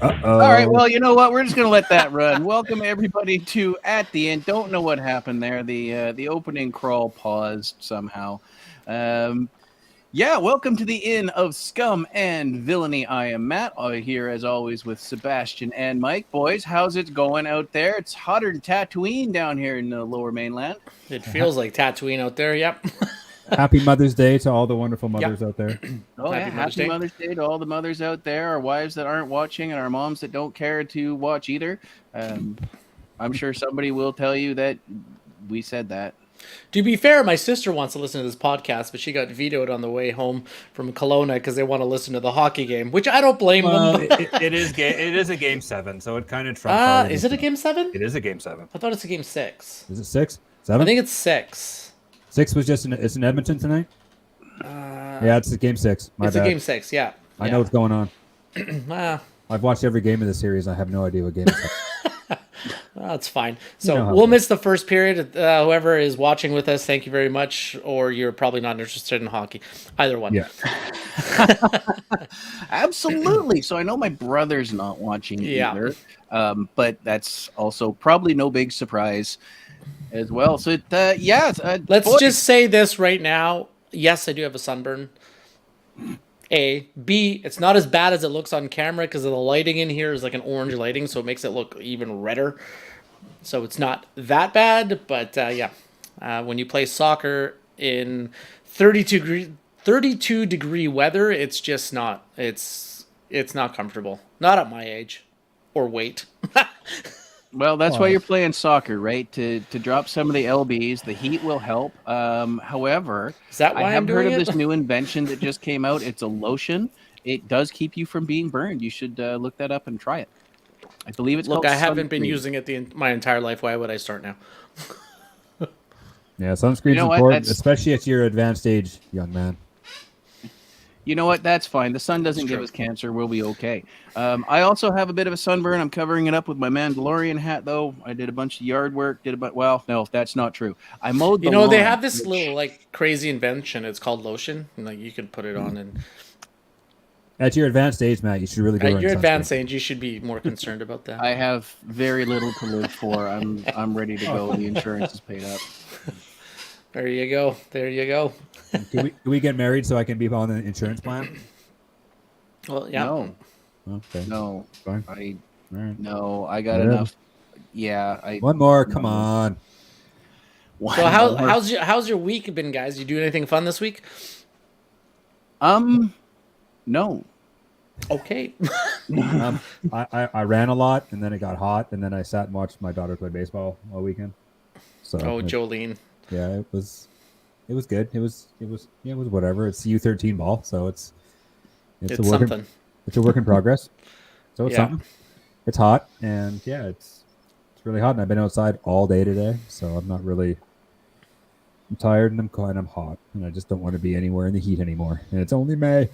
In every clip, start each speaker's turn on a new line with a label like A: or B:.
A: All right, well, you know what? We're just going to let that run. Welcome, everybody, to At the End. Don't know what happened there. The opening crawl paused somehow. Welcome to the Inn of Scum and Villiany. I am Matt, here as always with Sebastian and Mike. Boys, how's it going out there? It's hotter than Tatooine down here in the lower mainland.
B: It feels like Tatooine out there, yep.
C: Happy Mother's Day to all the wonderful mothers out there.
A: Happy Mother's Day to all the mothers out there, our wives that aren't watching and our moms that don't care to watch either. I'm sure somebody will tell you that we said that.
B: To be fair, my sister wants to listen to this podcast, but she got vetoed on the way home from Kelowna because they want to listen to the hockey game, which I don't blame them.
C: It is a game 7, so it kind of trumps.
B: Is it a game 7?
C: It is a game 7.
B: I thought it's a game 6.
C: Is it 6? 7?
B: I think it's 6.
C: 6 was just it's in Edmonton tonight. Yeah, it's a game 6.
B: It's a game 6. Yeah,
C: I know what's going on. I've watched every game of the series. I have no idea what game it's
B: That's fine. So we'll miss the first period. Whoever is watching with us, thank you very much. Or you're probably not interested in hockey. Either one.
C: Yeah.
A: Absolutely. So I know my brother's not watching either. But that's also probably no big surprise as well. So
B: let's just say this right now. Yes, I do have a sunburn. A. B, it's not as bad as it looks on camera because of the lighting in here is like an orange lighting, so it makes it look even redder. So it's not that bad, but when you play soccer in 32 degree weather, it's just not it's not comfortable. Not at my age or weight.
A: Well, that's why you're playing soccer, right? To drop some of the lbs. The heat will help. However,
B: is that why
A: I have heard of this new invention that just came out. It's a lotion. It does keep you from being burned. You should look that up and try it. I believe it's called
B: I haven't been using it my entire life. Why would I start now?
C: Yeah, sunscreen's important, especially at your advanced age, young man.
A: You know what? That's fine. The sun doesn't give us cancer. We'll be okay. I also have a bit of a sunburn. I'm covering it up with my Mandalorian hat, though. I did a bunch of yard work. Well, no, that's not true. I mowed the lawn.
B: They have this little crazy invention. It's called lotion. You can put it on and.
C: At your advanced age, Matt, you should really go.
B: At your advanced age, you should be more concerned about that.
A: I have very little to live for. I'm ready to go. The insurance is paid up.
B: There you go.
C: Can we get married so I can be on an insurance plan?
B: Well, yeah.
A: No.
C: Okay.
A: No.
C: Fine.
A: No, I got enough. Yeah.
C: One more. Come on.
B: So how's your week been, guys? You do anything fun this week?
A: No.
B: Okay.
C: I ran a lot, and then it got hot, and then I sat and watched my daughter play baseball all weekend. So.
B: Jolene.
C: Yeah, it was good. It was whatever. It's U13 ball, so it's
B: something.
C: It's a work in progress. So it's something. It's hot, and it's really hot, and I've been outside all day today, so I'm tired and I'm hot, and I just don't want to be anywhere in the heat anymore. And it's only May.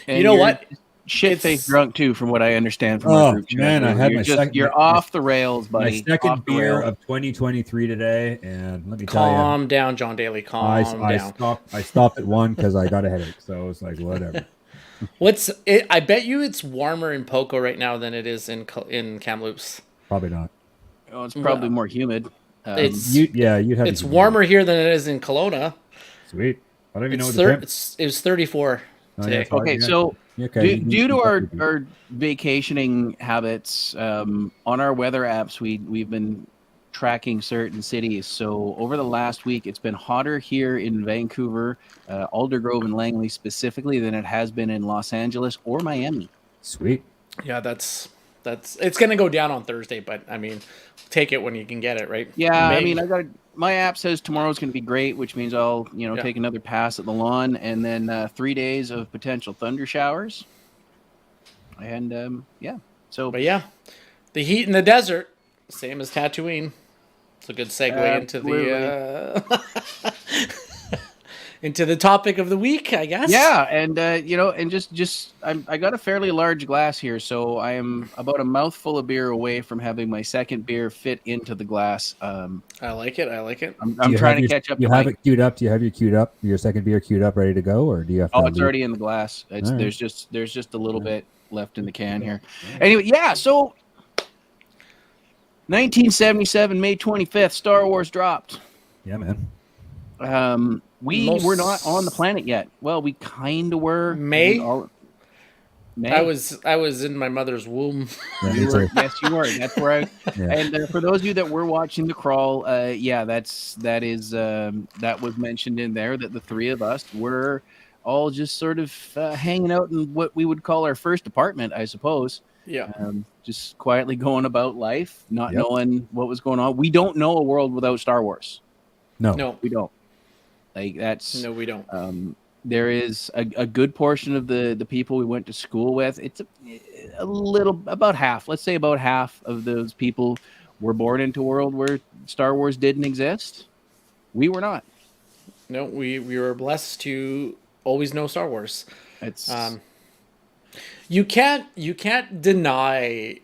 A: And you know what? Shit-faced drunk too, from what I understand from our group chat.
C: Man, I had
A: you're off the rails, buddy.
C: My second beer of 2023 today, and let me tell you,
B: calm down, John Daly. Calm down.
C: I stopped at one because I got a headache, so it's like whatever.
B: I bet you it's warmer in Poco right now than it is in Kamloops.
C: Probably not.
A: Oh, it's probably more humid.
B: It's warmer here than it is in Kelowna.
C: Sweet. I don't even know what
B: it was 34 today.
A: Okay, so due to our vacationing habits, on our weather apps, we've been tracking certain cities. So over the last week, it's been hotter here in Vancouver, Aldergrove and Langley specifically than it has been in Los Angeles or Miami.
C: Sweet.
B: Yeah, that's it's going to go down on Thursday, but I mean, take it when you can get it, right?
A: Yeah, I mean, my app says tomorrow's going to be great, which means I'll, take another pass at the lawn, and then 3 days of potential thunder showers. And
B: but yeah, the heat in the desert, same as Tatooine. It's a good segue into the. into the topic of the week, I guess.
A: Yeah, and and just I got a fairly large glass here, so I am about a mouthful of beer away from having my second beer fit into the glass.
B: I like it.
A: I'm trying to catch up.
C: You have it queued up. Do you have your second beer queued up, ready to go, or do you have to?
A: Oh, it's already in the glass. There's just a little bit left in the can here. Anyway, yeah. So, 1977, May 25th, Star Wars dropped.
C: Yeah, man.
A: We were not on the planet yet. Well, we kind of were.
B: May.
A: May.
B: I was in my mother's womb.
C: Yeah,
A: Yes, you were. That's where I. Yeah. And for those of you that were watching the crawl, that was mentioned in there that the three of us were all just sort of hanging out in what we would call our first apartment, I suppose.
B: Yeah.
A: Just quietly going about life, not knowing what was going on. We don't know a world without Star Wars.
B: No,
A: we don't. Like that's
B: no, we don't.
A: There is a good portion of the people we went to school with. It's a little, about half. Let's say about half of those people were born into a world where Star Wars didn't exist. We were not.
B: No, we were blessed to always know Star Wars.
A: It's
B: you can't deny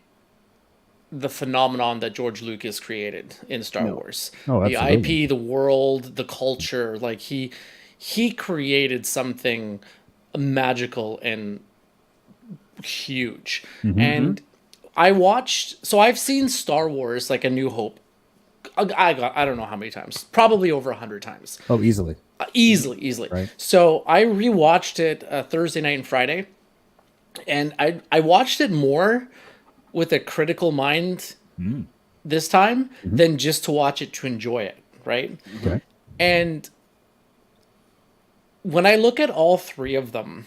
B: the phenomenon that George Lucas created in Star Wars.
C: Oh,
B: the IP, the world, the culture. Like he created something magical and huge.
C: Mm-hmm.
B: And I've seen Star Wars, like A New Hope. I don't know how many times, probably over 100 times.
C: Oh, easily.
B: Easily.
C: Right.
B: So I rewatched it Thursday night and Friday, and I watched it more with a critical mind this time than just to watch it to enjoy it, right?
C: Okay.
B: And when I look at all three of them,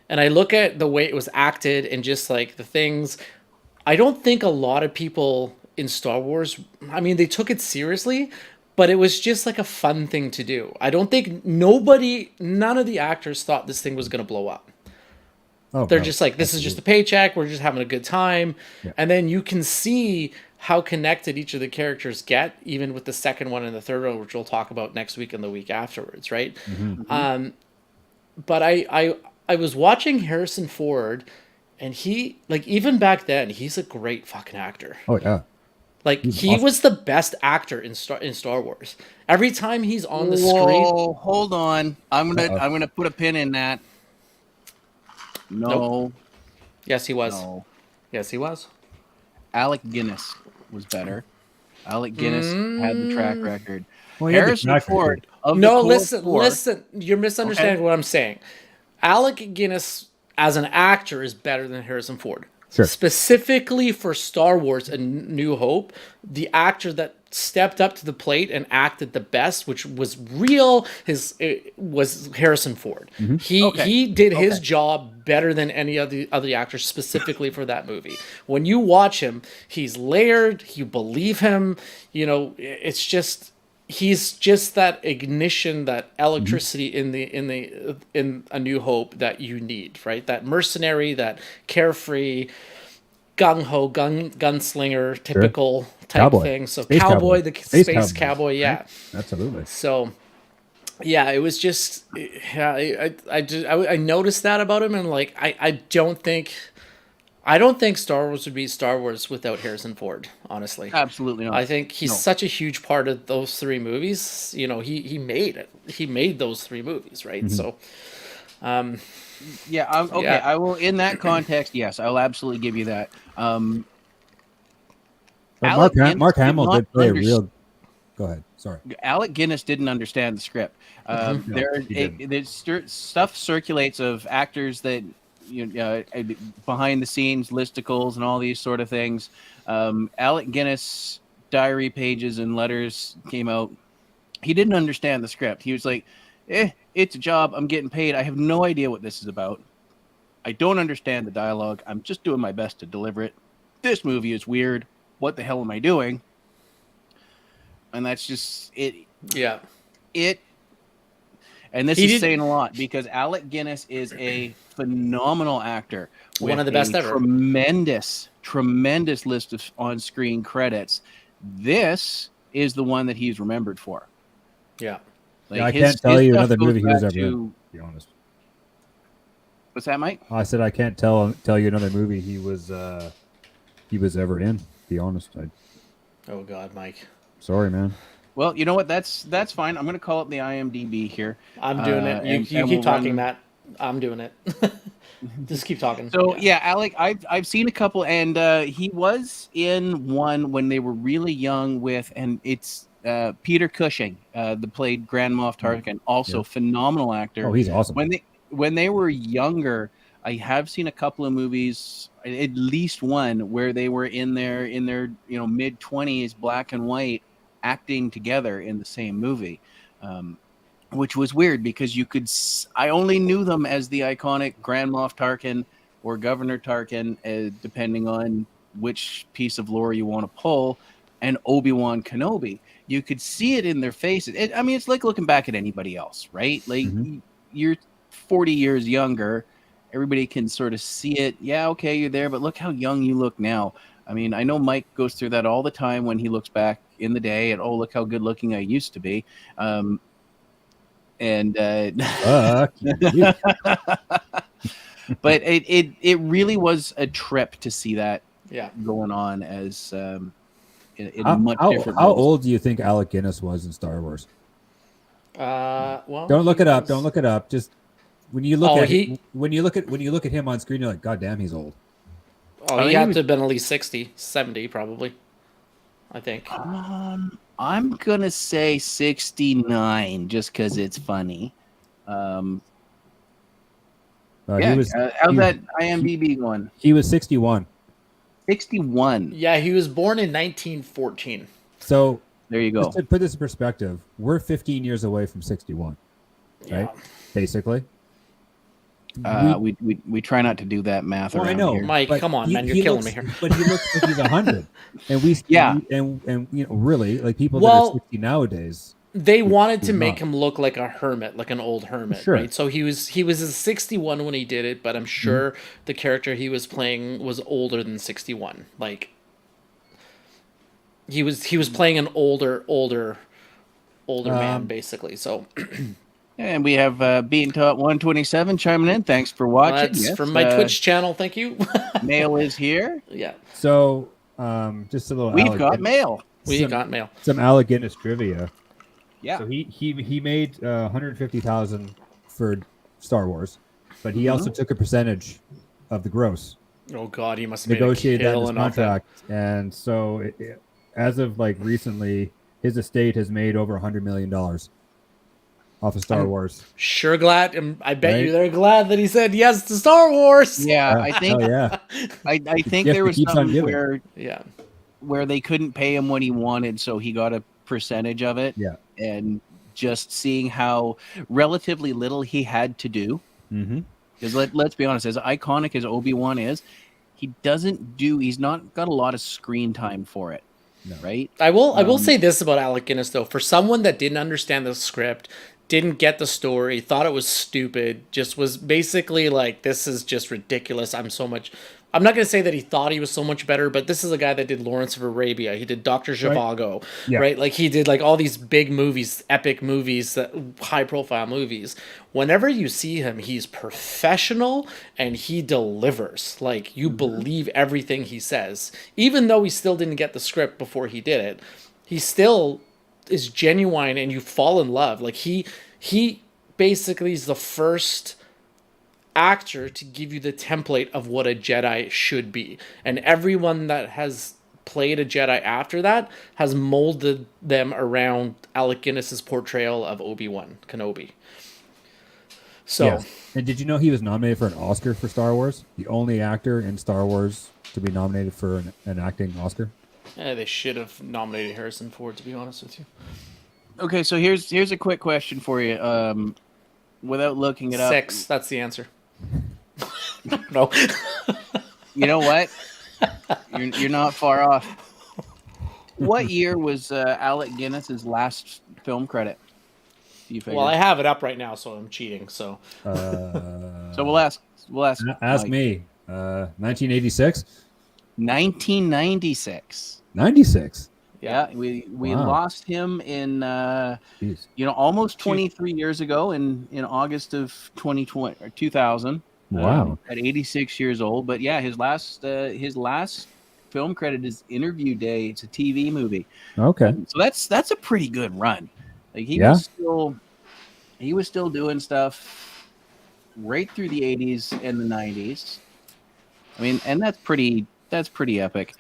B: and I look at the way it was acted and just like the things, I don't think a lot of people in Star Wars, I mean, they took it seriously, but it was just like a fun thing to do. I don't think none of the actors thought this thing was going to blow up.
C: Oh,
B: They're just like, this is just a paycheck. We're just having a good time.
C: Yeah.
B: And then you can see how connected each of the characters get, even with the second one and the third one, which we'll talk about next week and the week afterwards, right?
C: Mm-hmm.
B: But I was watching Harrison Ford, and he, like, even back then, he's a great fucking actor.
C: Oh, yeah.
B: Like, he was the best actor in Star Wars. Every time he's on the screen...
A: Oh, hold on. I'm gonna put a pin in that. No.
B: Nope. Yes, he was.
A: No.
B: Yes, he was.
A: Alec Guinness was better. Alec Guinness had the track record.
C: Well,
A: Harrison Ford.
B: Listen. You're misunderstanding what I'm saying. Alec Guinness as an actor is better than Harrison Ford.
C: Sure.
B: Specifically for Star Wars and New Hope, the actor that stepped up to the plate and acted the best, which was real, was Harrison Ford.
C: Mm-hmm.
B: He did his job better than any other actor specifically for that movie. When you watch him, he's layered, you believe him, it's just he's just that ignition, that electricity in A New Hope that you need, right? That mercenary, that carefree, gung-ho, gunslinger, typical type
C: cowboy.
B: thing. So
C: space
B: cowboy, the space cowboy, yeah.
C: Right? Absolutely.
B: So, yeah, it was just, I noticed that about him, and like, I don't think Star Wars would be Star Wars without Harrison Ford, honestly.
A: Absolutely not.
B: I think he's such a huge part of those three movies. He made it. He made those three movies, right?
C: Mm-hmm.
B: So,
A: yeah, okay. Yeah. I will, in that context, yes, I'll absolutely give you that.
C: Mark Hamill did play a real. Go ahead. Sorry.
A: Alec Guinness didn't understand the script. Stuff circulates of actors that behind the scenes listicles and all these sort of things. Alec Guinness diary pages and letters came out. He didn't understand the script. He was like, it's a job. I'm getting paid. I have no idea what this is about. I don't understand the dialogue. I'm just doing my best to deliver it. This movie is weird. What the hell am I doing? And that's just it.
B: Yeah.
A: And this is saying a lot because Alec Guinness is a phenomenal actor.
B: One of the best ever.
A: Tremendous list of on-screen credits. This is the one that he's remembered for.
B: Yeah.
A: Like
C: yeah, I can't tell you another movie he was ever in, to be honest.
A: What's that, Mike?
C: I said I can't tell you another movie he was ever in. To be honest,
B: Oh God, Mike.
C: Sorry, man.
A: Well, you know what? That's fine. I'm going to call up the IMDb here.
B: I'm doing it. You keep talking, Matt. I'm doing it. Just keep talking.
A: So yeah, Alec, I've seen a couple, and he was in one when they were really young with, and it's Peter Cushing, that played Grand Moff Tarkin, also phenomenal actor.
C: Oh, he's awesome.
A: When they were younger, I have seen a couple of movies, at least one where they were in their mid-20s, black and white, acting together in the same movie. Which was weird because I only knew them as the iconic Grand Moff Tarkin or Governor Tarkin, depending on which piece of lore you want to pull, and Obi-Wan Kenobi. You could see it in their faces. It's like looking back at anybody else, right? Like you're 40 years younger. Everybody can sort of see it. Yeah, okay, you're there, but look how young you look now. I mean, I know Mike goes through that all the time when he looks back in the day and, oh, look how good looking I used to be. But it really was a trip to see that going on as in much different
C: how
A: roles.
C: old do you think Alec Guinness was in Star Wars?
B: Well,
C: don't look it up. Don't look it up. Just when you look when you look at him on screen, you're like, God damn, he's old.
B: Oh, he had to have been at least 60, 70 probably. I think.
A: I'm gonna say 69 just because it's funny. How's that IMDb going?
C: He was 61.
A: 61.
B: Yeah, he was born in 1914.
C: So
A: there you go.
C: Just to put this in perspective, we're 15 years away from 61, right? Basically.
A: We try not to do that math around
C: I know,
A: here.
B: Mike, come on, man, you're killing me here.
C: But he looks like he's 100, and really, like people that are 60 nowadays.
B: They wanted to make him look like a hermit, like an old hermit,
C: sure.
B: Right? So he was 61 when he did it, but I'm sure the character he was playing was older than 61. Like he was playing an older man, basically. So.
A: And we have Being Taught 127 chiming in. Thanks for watching.
B: That's from my Twitch channel. Thank you.
A: Mail is here.
B: Yeah.
C: So, just a little.
A: We've got mail.
C: Some Alec Guinness trivia.
A: Yeah.
C: So he made $150,000 for Star Wars, but he also took a percentage of the gross.
B: Oh God, he must have
C: negotiated that in his contract, and so as of like recently, his estate has made over $100 million. Off of Star Wars.
B: Sure glad. I bet you they're glad that he said yes to Star Wars.
A: Yeah, I think. I think there was something where they couldn't pay him what he wanted, so he got a percentage of it.
C: Yeah, and
A: just seeing how relatively little he had to do. Because let's be honest, as iconic as Obi-Wan is, he's not got a lot of screen time for it. No. Right?
B: I will say this about Alec Guinness though. For someone that didn't understand the script, didn't get the story, thought it was stupid, just was basically like, this is just ridiculous. I'm not going to say that he thought he was so much better, but this is a guy that did Lawrence of Arabia. He did Dr. Zhivago, right? Like he did like all these big movies, epic movies, high profile movies. Whenever you see him, he's professional and he delivers. Like you believe everything he says. Even though he still didn't get the script before he did it, he still is genuine and you fall in love. Like he basically is the first actor to give you the template of what a Jedi should be. And everyone that has played a Jedi after that has molded them around Alec Guinness's portrayal of Obi-Wan Kenobi. So,
C: yeah. And did you know he was nominated for an Oscar for Star Wars? The only actor in Star Wars to be nominated for an acting Oscar?
B: Yeah, they should have nominated Harrison Ford, to be honest with you.
A: Okay, so here's a quick question for you. Without looking it up.
B: 6, that's the answer. No.
A: You know what? You're not far off. What year was Alec Guinness's last film credit?
B: Well, I have it up right now, so I'm cheating. So,
A: so we'll ask.
C: Ask me. 1986.
A: 1996.
C: 96.
A: Yeah, we lost him in almost 23 years ago in August of 2020 or 2000.
C: Wow.
A: At 86 years old. But yeah, his last film credit is Interview Day. It's a TV movie.
C: Okay.
A: So that's a pretty good run. Like he was still doing stuff right through the 80s and the 90s. I mean, and that's pretty epic.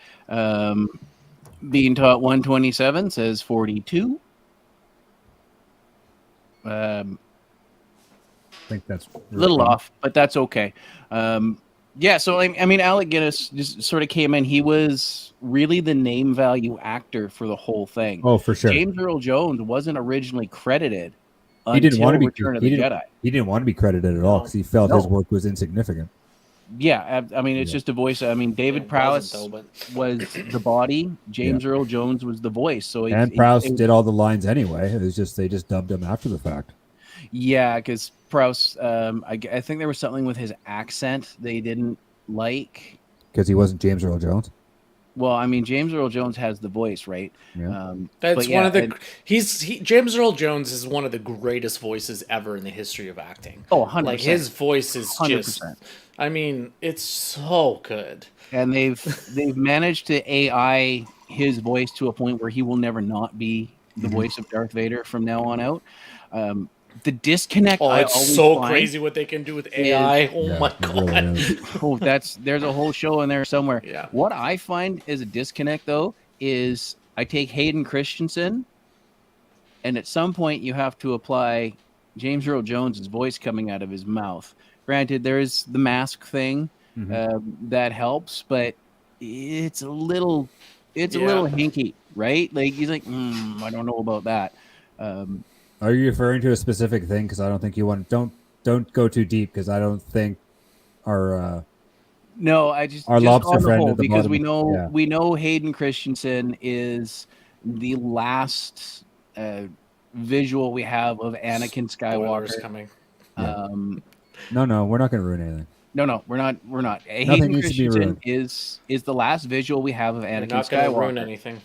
A: Being taught 127 says 42.
C: I think that's
A: a little off, but that's okay. Yeah, so I mean, Alec Guinness just sort of came in. He was really the name value actor for the whole thing.
C: Oh, for sure.
A: James Earl Jones wasn't originally credited.
C: He didn't want to be
A: Return of the Jedi.
C: He didn't want to be credited at all because he felt his work was insignificant.
A: Yeah, I mean, it's just a voice. I mean, David Prowse was the body. James Earl Jones was the voice. So
C: Prowse did all the lines anyway. It was just they just dubbed him after the fact.
A: Yeah, because Prowse, I think there was something with his accent they didn't like.
C: Because he wasn't James Earl Jones.
A: Well, I mean, James Earl Jones has the voice, right?
C: Yeah.
B: That's one of the. James Earl Jones is one of the greatest voices ever in the history of acting.
A: Oh, 100%.
B: Like his voice is 100%. Just. I mean, it's so good.
A: And they've managed to AI his voice to a point where he will never not be the voice of Darth Vader from now on out. The disconnect.
B: Oh, it's so crazy what they can do with AI. My god!
A: Really there's a whole show in there somewhere.
B: Yeah.
A: What I find is a disconnect though is I take Hayden Christensen, and at some point you have to apply James Earl Jones' voice coming out of his mouth. Granted, there's the mask thing that helps, but it's a little hinky, right? Like he's like, I don't know about that.
C: Are you referring to a specific thing? Because I don't think you want. Don't go too deep because I don't think our.
A: No,
C: our
A: just
C: lobster
A: on the
C: friend
A: whole,
C: at the
A: because
C: bottom.
A: we know Hayden Christensen is the last visual we have of Anakin Skywalker
B: coming.
C: No, we're not going to ruin anything.
A: No, we're not.
C: Nothing
A: Hayden
C: needs to be
A: Christensen
C: ruined.
A: is the last visual we have of Anakin
B: not
A: Skywalker.
B: Ruin anything.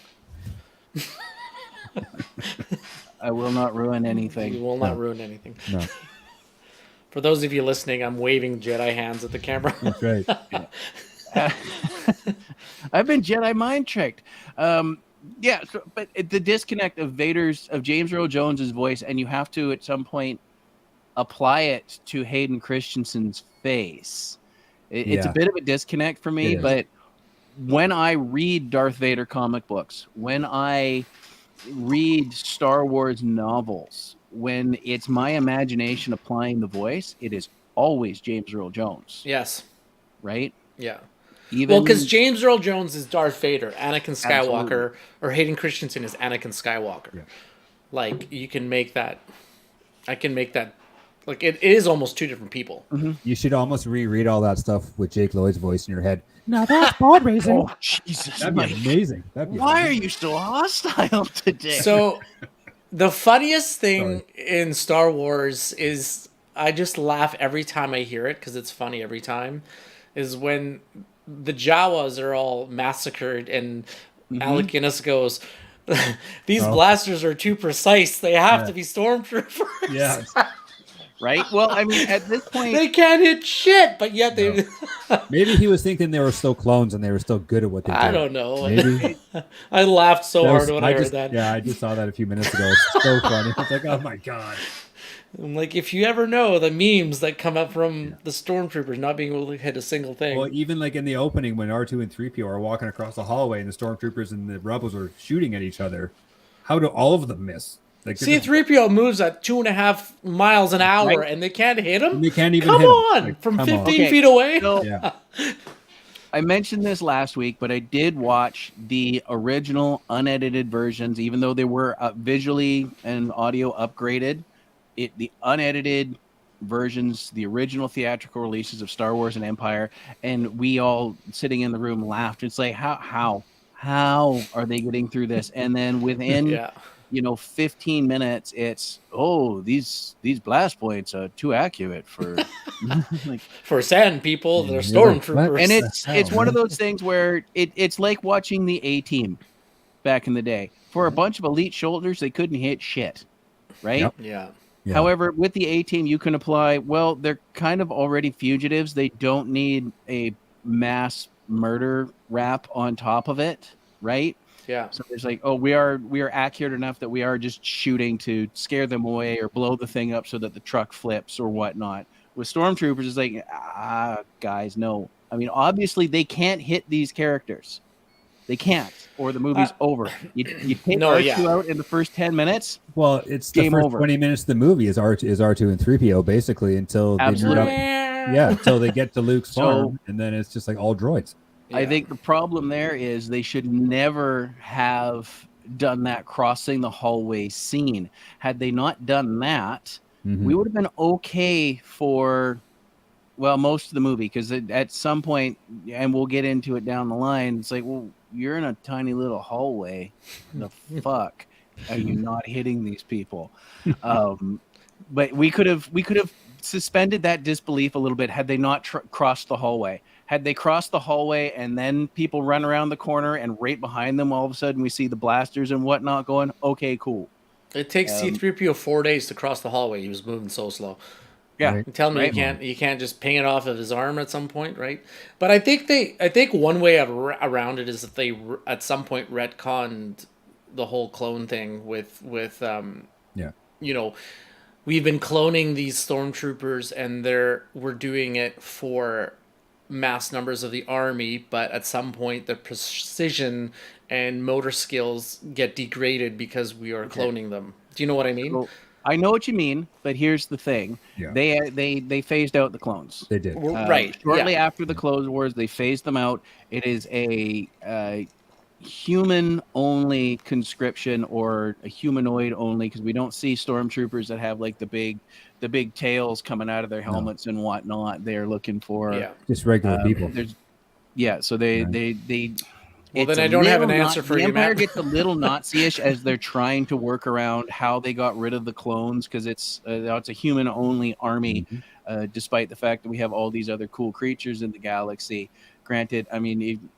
A: I will not ruin anything.
B: You will not ruin anything.
C: No.
B: For those of you listening, I'm waving Jedi hands at the camera.
C: That's right.
A: I've been Jedi mind tricked. But the disconnect of James Earl Jones's voice, and you have to at some point apply it to Hayden Christensen's face. It's a bit of a disconnect for me, but when I read Darth Vader comic books, when I read Star Wars novels, when it's my imagination applying the voice, it is always James Earl Jones.
B: Yes.
A: Right?
B: Yeah. Because James Earl Jones is Darth Vader, Anakin Skywalker, or Hayden Christensen is Anakin Skywalker. Yeah. Like, you can make that. I can make that. Like, it is almost two different people.
C: Mm-hmm. You should almost reread all that stuff with Jake Lloyd's voice in your head. Now that's pod racing.
A: Oh, Jesus.
C: That'd be amazing.
A: Why are you so hostile today?
B: So, the funniest thing in Star Wars is I just laugh every time I hear it because it's funny every time. Is when the Jawas are all massacred and Alec Guinness goes, "These blasters are too precise. They have to be stormtroopers."
C: Yeah.
A: Right? Well, I mean, at this point...
B: They can't hit shit, but yet they...
C: Maybe he was thinking they were still clones and they were still good at what they did.
B: I don't know.
C: Maybe.
B: I laughed so hard when I heard that.
C: Yeah, I just saw that a few minutes ago. It's so funny. It's like, oh my God.
B: I'm like, if you ever know the memes that come up from the stormtroopers not being able to hit a single thing.
C: Well, even like in the opening when R2 and 3PO are walking across the hallway and the stormtroopers and the rebels are shooting at each other, how do all of them miss? Like,
B: C-3PO moves at 2.5 miles an hour, and they can't hit him?
C: They can't even
B: hit
C: him.
B: Like, from 15 feet away?
A: So, I mentioned this last week, but I did watch the original unedited versions, even though they were visually and audio upgraded. The unedited versions, the original theatrical releases of Star Wars and Empire, and we all sitting in the room laughed. It's like, how are they getting through this? And then within... 15 minutes, it's these blast points are too accurate for
B: for sand people. They're stormtroopers,
A: and it's one of those things where it's like watching the A-Team. back in the day. For a bunch of elite soldiers, they couldn't hit shit, right?
C: Yep.
B: Yeah.
A: However, with the A-team, you can apply, well, they're kind of already fugitives. They don't need a mass murder rap on top of it, right?
B: Yeah.
A: So it's like, oh, we are accurate enough that we are just shooting to scare them away or blow the thing up so that the truck flips or whatnot. With stormtroopers, it's like, guys, no. I mean, obviously they can't hit these characters. They can't, or the movie's over. You take R2 out in the first 10 minutes.
C: Well, it's the
A: game
C: first
A: over.
C: 20 minutes of the movie is R2 and 3PO basically until they move up. Yeah, until they get to Luke's farm, and then it's just like all droids.
A: Yeah. I think the problem there is they should never have done that crossing the hallway scene. Had they not done that, we would have been okay for, well, most of the movie, because at some point, and we'll get into it down the line, it's like, well, you're in a tiny little hallway. The fuck are you not hitting these people? But we could have suspended that disbelief a little bit had they not crossed the hallway. Had they crossed the hallway and then people run around the corner and right behind them, all of a sudden we see the blasters and whatnot going, okay, cool.
B: It takes C-3PO 4 days to cross the hallway. He was moving so slow.
A: Yeah,
B: you tell me you can't just ping it off of his arm at some point, right? But I think one way around it is if they at some point retconned the whole clone thing with you know, we've been cloning these stormtroopers and we're doing it for mass numbers of the army, but at some point the precision and motor skills get degraded because we are cloning them. Do you know what I mean?
A: So, I know what you mean, but here's the thing. Yeah. They phased out the clones.
C: They did.
B: Right.
A: Shortly after the Clone Wars, they phased them out. It is a human-only conscription or a humanoid-only, because we don't see stormtroopers that have like the big tails coming out of their helmets and whatnot. They're looking for
C: just regular people.
A: So they
B: well, then I don't have an answer for you, Matt.
A: The Empire gets a little Nazi-ish as they're trying to work around how they got rid of the clones, because it's a human-only army, despite the fact that we have all these other cool creatures in the galaxy. Granted, I mean,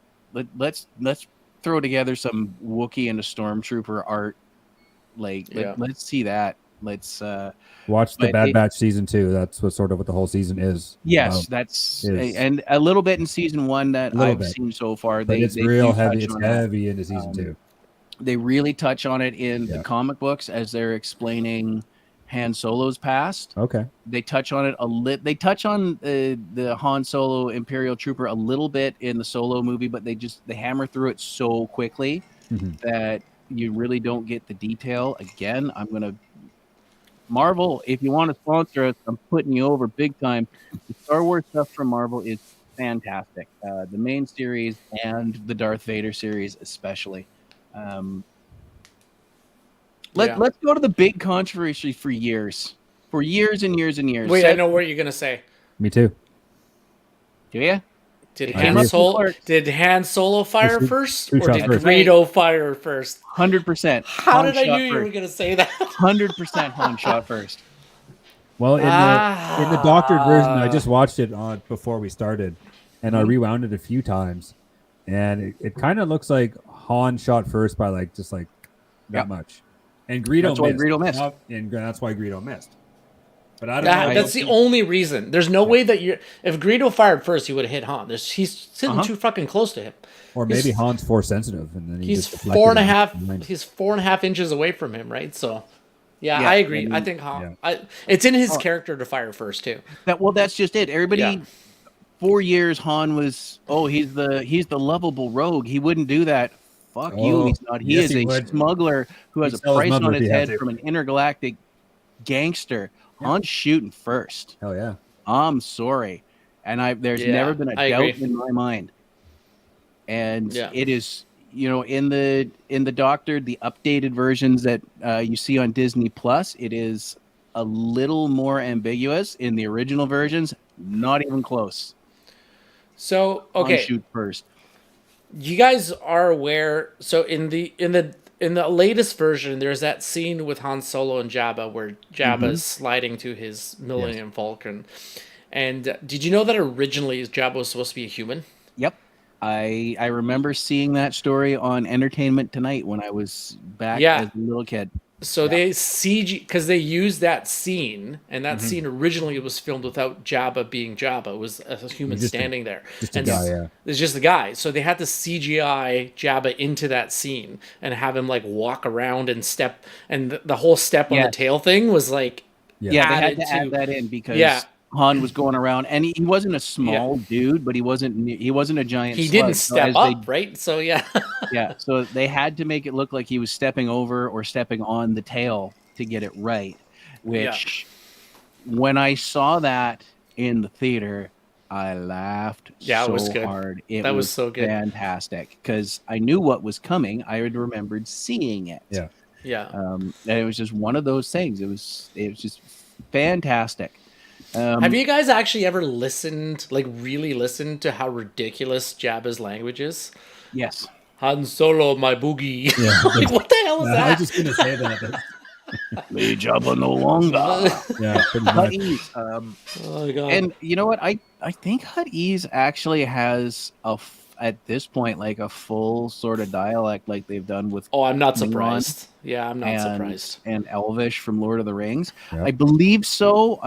A: let's throw together some Wookiee and a Stormtrooper art. Let's see that. Let's
C: watch the Bad Batch season 2. That's what the whole season is.
A: Yes, and a little bit in season 1 that I've seen so far.
C: But it's real heavy. It's heavy into season 2.
A: They really touch on it in the comic books as they're explaining Han Solo's past.
C: Okay,
A: they touch on it They touch on the Han Solo Imperial Trooper a little bit in the Solo movie, but they hammer through it so quickly that you really don't get the detail. Again, Marvel, if you want to sponsor us, I'm putting you over big time. The Star Wars stuff from Marvel is fantastic. The main series and the Darth Vader series especially. Let's go to the big controversy for years and years and years.
B: Wait, I know what you're going to say.
C: Me too.
A: Do you?
B: Did Han Solo fire first, or did Greedo fire first?
A: 100%.
B: How did I knew you were going to say that?
A: 100% Han shot first.
C: Well, in the doctored version, I just watched it before we started, and I rewound it a few times, and it kind of looks like Han shot first by that much, and Greedo missed. And that's why Greedo missed. But I don't know.
B: That's the only reason. There's no way that if Greedo fired first, he would have hit Han. He's sitting too fucking close to him.
C: Or maybe Han's force sensitive, and then
B: he's 4.5. He's 4.5 inches away from him, right? So, I agree. I think Han. It's in his character to fire first too.
A: That's just it. Everybody. 4 years, Han was. Oh, he's the lovable rogue. He wouldn't do that. Fuck you. He's not. He is a smuggler who has a price on his head from an intergalactic gangster. Han's shooting first.
C: Hell yeah.
A: I'm sorry. And there's never been a doubt in my mind. And it is, in the doctored, the updated versions that you see on Disney Plus, it is a little more ambiguous. In the original versions, not even close.
B: So, okay.
A: Han shoot first.
B: You guys are aware, so in the latest version, there's that scene with Han Solo and Jabba where Jabba is sliding to his Millennium Falcon. And did you know that originally Jabba was supposed to be a human?
A: Yep. I remember seeing that story on Entertainment Tonight when I was back
B: Yeah.
A: as a little kid.
B: So they CG because they used that scene, and that scene originally was filmed without Jabba being Jabba. It was a human standing there,
C: just a guy. Yeah,
B: it's just a guy. So they had to CGI Jabba into that scene and have him like walk around and step, and the whole step on the tail thing was like
A: they had to add that in because Han was going around, and he wasn't a small dude, but he wasn't a giant.
B: He
A: slug.
B: didn't step up, right? So yeah.
A: So they had to make it look like he was stepping over or stepping on the tail to get it right. Which, when I saw that in the theater, I laughed
B: it was good.
A: hard.
B: That was so good,
A: fantastic, because I knew what was coming. I had remembered seeing it. And it was just one of those things. It was just fantastic.
B: Have you guys actually ever really listened to how ridiculous Jabba's language is?
A: Yes.
B: Han Solo, my boogie. Like, what the hell is that?
C: I was just going to say that.
A: Me Jabba no longer.
C: Yeah, pretty much.
B: Oh my God.
A: And you know what? I think Hut Ease actually has at this point like a full sort of dialect like they've done with.
B: Oh, I'm not surprised. Yeah, I'm not surprised.
A: And Elvish from Lord of the Rings. I believe so.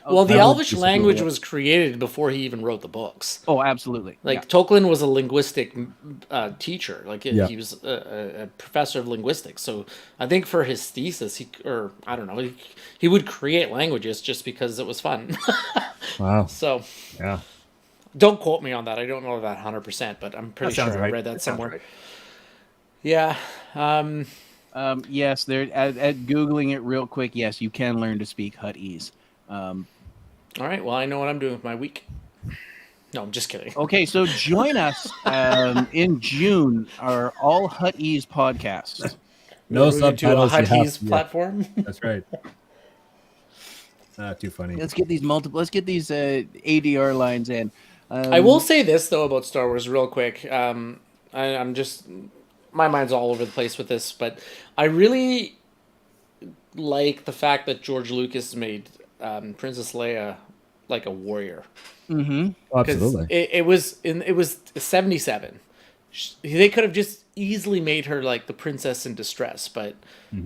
B: Well, the Elvish language was created before he even wrote the books.
A: Oh, absolutely.
B: Tolkien was a linguistic teacher. He was a professor of linguistics. So I think for his thesis, he would create languages just because it was fun.
C: Wow.
B: So
C: yeah,
B: don't quote me on that. I don't know that 100%, but I'm pretty sure I read that somewhere. Right. Yeah.
A: Yes, there. At Googling it real quick, yes, you can learn to speak Huttese.
B: All right. Well, I know what I'm doing with my week. No, I'm just kidding.
A: Okay, so join us in June, our All Huttese podcast.
C: No subtitles.
B: Huttese platform.
C: That's right. Too funny.
A: Let's get these ADR lines in.
B: I will say this though about Star Wars real quick. I'm just, my mind's all over the place with this, but I really like the fact that George Lucas made Princess Leia like a warrior.
A: Mm-hmm.
C: Absolutely.
B: It was 77. They could have just easily made her like the princess in distress, but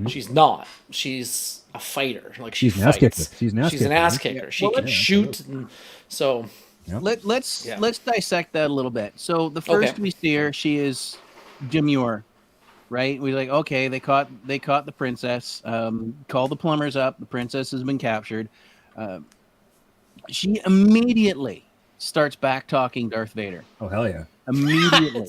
B: she's not. She's a fighter. Like she's an ass kicker. She's an ass kicker. She can shoot. And so
A: let's dissect that a little bit. So the first we see her, she is demure, right? We're like, okay, they caught the princess. Call the plumbers up. The princess has been captured. She immediately starts back talking Darth Vader.
C: Oh hell yeah!
A: Immediately,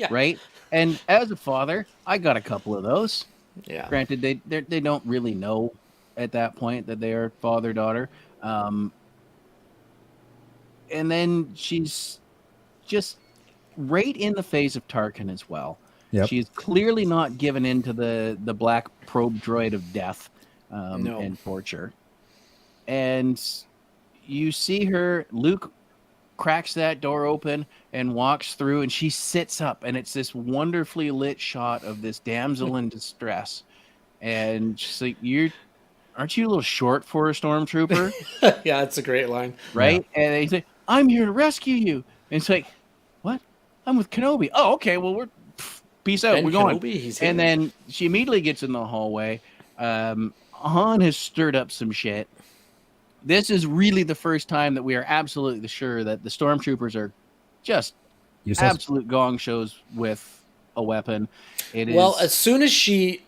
A: right? And as a father, I got a couple of those.
B: Yeah.
A: Granted, they don't really know at that point that they are father-daughter. And then she's just right in the face of Tarkin as well.
C: Yep.
A: She's clearly not given into the black probe droid of death and torture. And you see her, Luke cracks that door open and walks through, and she sits up, and it's this wonderfully lit shot of this damsel in distress. And she's like, aren't you a little short for a stormtrooper?
B: Yeah, it's a great line.
A: Right?
C: Yeah.
A: And he's like, I'm here to rescue you. And it's like, what? I'm with Kenobi. Oh, okay, well, peace out. We're going. And then she immediately gets in the hallway. Han has stirred up some shit. This is really the first time that we are absolutely sure that the stormtroopers are just absolute gong shows with a weapon.
B: Well, as soon as she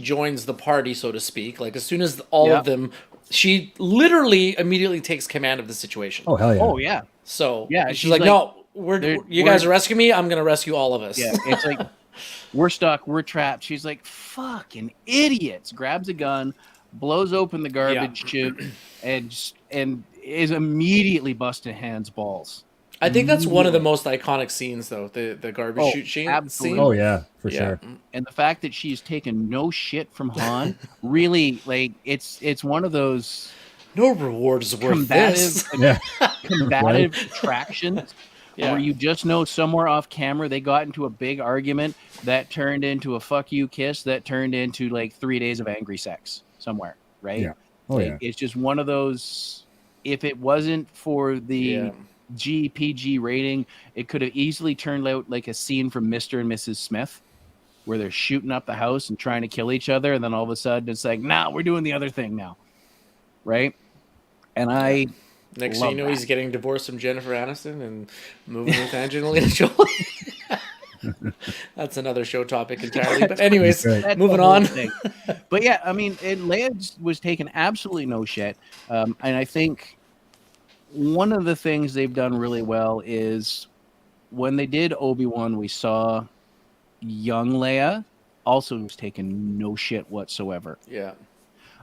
B: joins the party, so to speak, like as soon as all of them, she literally immediately takes command of the situation.
C: Oh hell yeah!
A: Oh yeah!
B: So yeah, she's like, no, you guys are rescuing me. I'm gonna rescue all of us.
A: Yeah, it's like we're stuck, we're trapped. She's like, fucking idiots! Grabs a gun, blows open the garbage chute, and is immediately busting Han's balls.
B: I think that's one of the most iconic scenes, though, the garbage chute scene.
A: Absolutely.
C: Oh yeah, for sure.
A: And the fact that she's taken no shit from Han, really, like it's one of those
B: no reward is worth this.
A: Combative attractions. Where you just know somewhere off camera they got into a big argument that turned into a fuck you kiss that turned into like 3 days of angry sex somewhere, right?
C: Yeah. Oh yeah.
A: It's just one of those. If it wasn't for the PG rating. It could have easily turned out like a scene from Mr. and Mrs. Smith, where they're shooting up the house and trying to kill each other, and then all of a sudden it's like, nah, we're doing the other thing now, right? And I
B: next
A: love
B: thing you know,
A: that.
B: he's getting divorced from Jennifer Aniston and moving with Angelina Jolie. That's another show topic entirely. But anyways,
A: That's
B: moving
A: the whole
B: on.
A: thing. But yeah, I mean, Leia was taking absolutely no shit, and I think one of the things they've done really well is when they did Obi-Wan, we saw young Leia also was taking no shit whatsoever.
B: Yeah.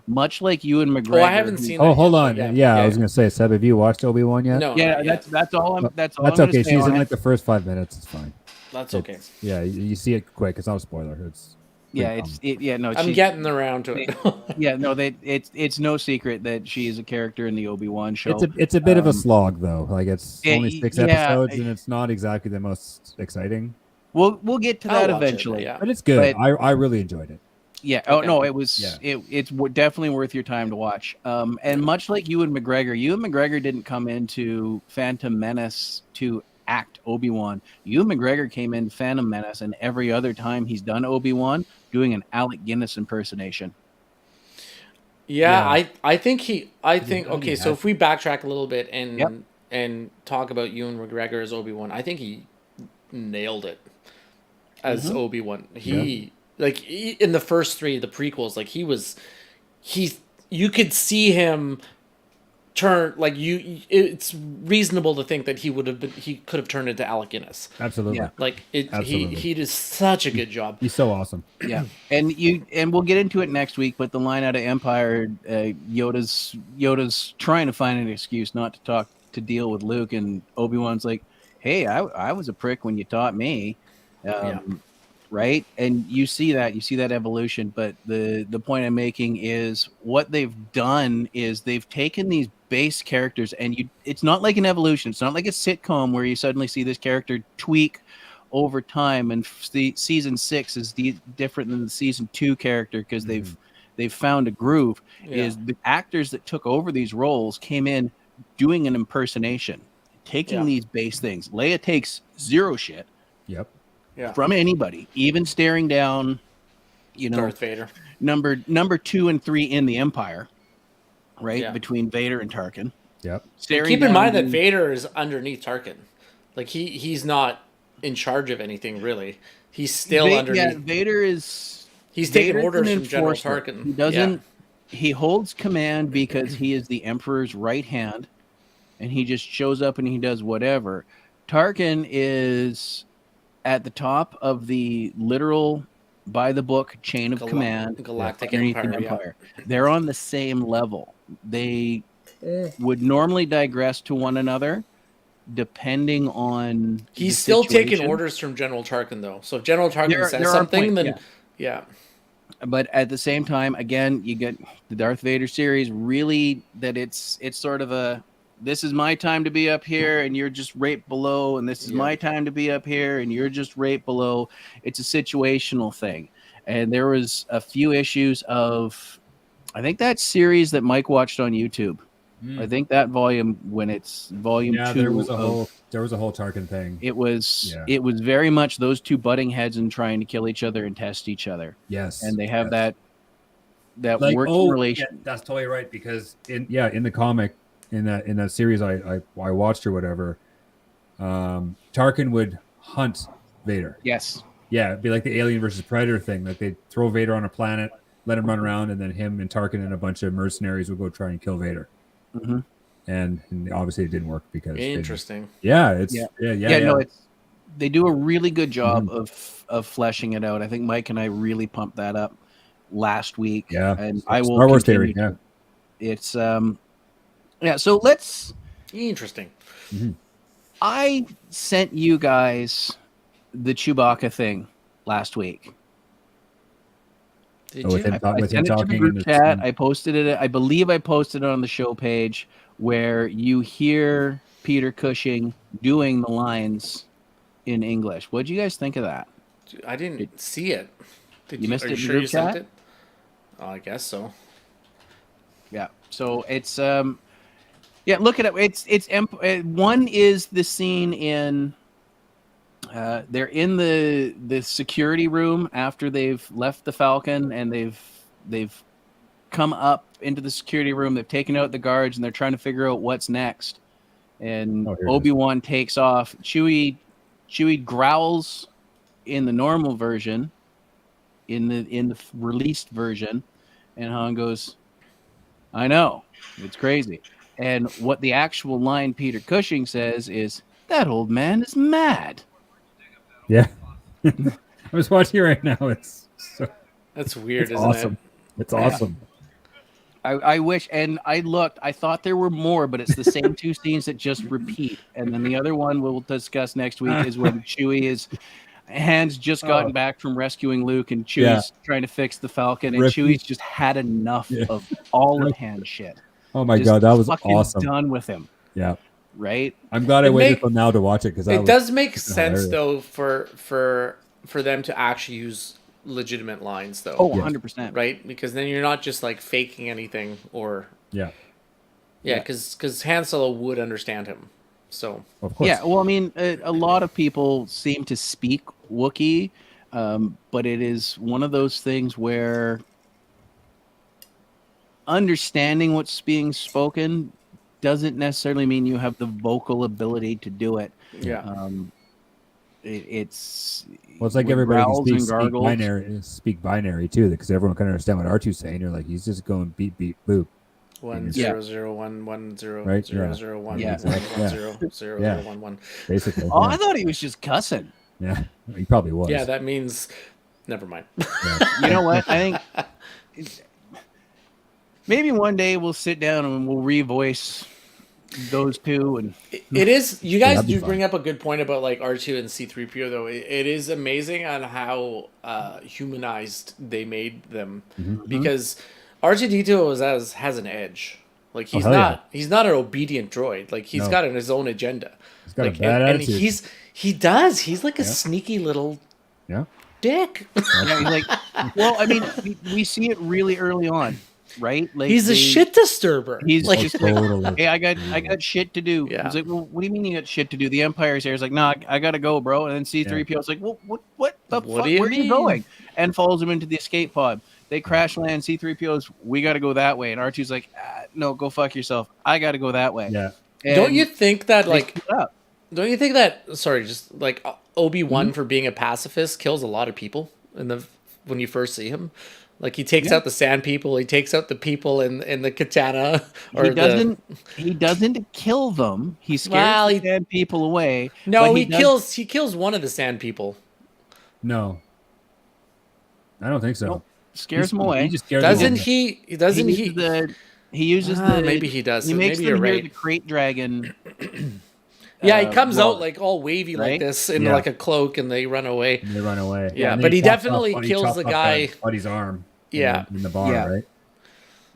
A: Much like Ewan McGregor.
B: Oh, I haven't seen that.
C: Oh, hold
B: yet,
C: on. Yeah, I was gonna say, Seb, have you watched Obi-Wan yet?
B: No.
A: Yeah,
B: not yet.
A: that's all. That's all.
C: That's
A: I'm
C: okay.
A: gonna say
C: She's
A: on
C: in
A: it.
C: like the first 5 minutes. It's fine.
B: That's okay.
C: Yeah, you see it quick. It's not a spoiler. It's
A: Yeah, no.
B: I'm getting around to it.
A: Yeah, no. It's no secret that she is a character in the Obi-Wan show.
C: it's a bit of a slog though. Like it's only 6
A: yeah,
C: episodes, and it's not exactly the most exciting.
A: We'll get to that
B: I'll watch it,
A: eventually.
B: yeah.
C: But it's good.
A: But-
C: I really enjoyed it.
A: Yeah.
B: Okay.
A: Oh no, it was.
C: Yeah.
A: It's definitely worth your time to watch. And much like Ewan McGregor didn't come into Phantom Menace to act Obi-Wan. Ewan McGregor came in Phantom Menace, and every other time he's done Obi-Wan, doing an Alec Guinness impersonation.
B: Yeah. I think okay, so
C: had-
B: if we backtrack a little bit and
A: Yep.
B: and talk about Ewan McGregor as Obi-Wan, I think he nailed it as Obi-Wan. He in the first 3, the prequels, like you could see him turn like it's reasonable to think that he could have turned into Alec Guinness.
C: Absolutely.
A: Yeah.
B: Like
C: Absolutely.
B: he did such a good job.
C: He's so awesome.
A: Yeah, and we'll get into it next week. But the line out of Empire, Yoda's trying to find an excuse not to deal with Luke, and Obi-Wan's like, "Hey, I was a prick when you taught me." Right, and you see that evolution. But the point I'm making is what they've done is they've taken these base characters, and it's not like an evolution. It's not like a sitcom where you suddenly see this character tweak over time, and season 6 is different than the season 2 character because they've found a groove. Is the actors that took over these roles came in doing an impersonation, taking these base things. Leia takes zero shit.
C: Yep.
B: Yeah.
A: From anybody, even staring down,
B: Darth Vader.
A: number 2 and 3 in the Empire, right?
B: Yeah.
A: Between Vader and Tarkin.
C: Yep.
B: Keep in mind that Vader is underneath Tarkin. Like he's not in charge of anything really. He's still underneath.
A: Yeah, Vader is.
B: He's taking
A: Vader's
B: orders
A: an
B: from General
A: enforcer.
B: Tarkin.
A: He doesn't. He holds command because he is the Emperor's right hand, and he just shows up and he does whatever. Tarkin is at the top of the literal by the book chain of command
B: Galactic
A: underneath
B: Empire.
A: the Empire. They're on the same level. They would normally digress to one another depending on
B: He's
A: the
B: still
A: situation.
B: taking orders from General Tarkin though. So if General Tarkin
A: There
B: says
A: are
B: something,
A: points,
B: then yeah.
A: But at the same time, again, you get the Darth Vader series really that it's sort of a this is my time to be up here and you're just right below, and this is my time to be up here and you're just right below. It's a situational thing. And there was a few issues of I think that series that Mike watched on YouTube. I think that volume when it's volume 2
C: there was a whole Tarkin thing.
A: it was very much those two butting heads and trying to kill each other and test each other.
C: Yes.
A: And they have that
C: like,
A: working relation.
C: Yeah, that's totally right because in the comic in that series I watched or whatever, Tarkin would hunt Vader.
A: Yes.
C: Yeah, it'd be like the Alien versus Predator thing. Like they'd throw Vader on a planet, let him run around, and then him and Tarkin and a bunch of mercenaries would go try and kill Vader.
A: Mm-hmm.
C: And obviously it didn't work because
B: Interesting.
C: No,
A: they do a really good job of fleshing it out. I think Mike and I really pumped that up last week.
C: Yeah,
A: and I will.
C: Star Wars
A: continue.
C: theory. Yeah,
A: It's So let's.
B: Interesting.
C: Mm-hmm.
A: I sent you guys the Chewbacca thing last week.
B: Did
C: with
B: you?
C: him,
A: I
C: with
A: sent
C: him
A: it to the
C: talking
A: group
C: in the
A: chat. I posted it. I believe I posted it on the show page where you hear Peter Cushing doing the lines in English. What did you guys think of that?
B: I didn't see it. Did
A: You missed
B: are
A: it
B: you
A: in
B: sure
A: group
B: you sent
A: chat?
B: it? Oh, I guess so.
A: Yeah. So it's Yeah, look it up. One is the scene in. They're in the security room after they've left the Falcon, and they've come up into the security room. They've taken out the guards, and they're trying to figure out what's next. And Obi-Wan takes off. Chewie growls in the normal version, in the released version, and Han goes, "I know, it's crazy." And what the actual line Peter Cushing says is, "That old man is mad."
C: Yeah. I was watching it right now.
B: That's weird,
C: it's
B: isn't
C: awesome.
B: it?
C: It's awesome.
A: I wish, and I looked, I thought there were more, but it's the same two scenes that just repeat. And then the other one we'll discuss next week is when Han's just gotten back from rescuing Luke, and Chewie's trying to fix the Falcon, and Chewie's just had enough of all of Han's shit.
C: Oh my God, that was awesome.
A: Done with him.
C: Yeah.
A: Right?
C: I'm glad I waited till now to watch it, because
B: it does make sense though for them to actually use legitimate lines though.
A: 100%.
B: Right? Because then you're not just like faking anything or because Han Solo would understand him. So
C: of course.
A: Yeah, well, I mean, a lot of people seem to speak Wookiee, but it is one of those things where understanding what's being spoken doesn't necessarily mean you have the vocal ability to do it.
B: Yeah.
A: It's
C: like everybody can speak binary too, because everyone can understand what R2's saying. You're like, he's just going beep beep boop.
B: 1-0-0-1-1-0-0-1-1-0-0-0-1-1.
C: Basically.
A: Oh, I thought he was just cussing.
C: Yeah, he probably was.
B: Yeah, that means never mind.
A: You know what? I think maybe one day we'll sit down and we'll revoice those two. And
B: it is, you guys do bring up a good point about like R2 and C-3PO though. It is amazing on how humanized they made them, because R2-D2 has an edge. Like he's not an obedient droid. Like he's got his own agenda.
C: He's got a bad attitude.
B: He's like a sneaky little dick.
A: Like, well, I mean, we see it really early on. Right? Like
B: he's a shit disturber.
A: He's like, just like, hey, I got shit to do.
B: Yeah.
A: He's like, well, what do you mean you got shit to do? The Empire's here. He's like, no, I gotta go, bro. And then C-3PO's like, well, what the fuck? Where are you going? And follows him into the escape pod. They crash land. C-3PO's, we gotta go that way. And R2's like, no, go fuck yourself. I gotta go that way.
C: Yeah.
A: And
B: don't you think that sorry, just like Obi-Wan for being a pacifist kills a lot of people when you first see him? Like he takes out the sand people, he takes out the people in the katana. Or
A: he doesn't kill them. He scares the sand people away.
B: No, he kills one of the sand people.
C: No, I don't think so.
A: Nope. Scares them away.
C: He just scares
B: doesn't
C: them.
B: he?
A: He uses the.
B: Maybe he does.
A: He makes
B: maybe
A: them hear the crate dragon.
B: Yeah, he comes out like all wavy like this in like a cloak, and they run away. Yeah, but he definitely kills the guy.
C: Buddy's arm.
B: Yeah,
C: in the bar, right?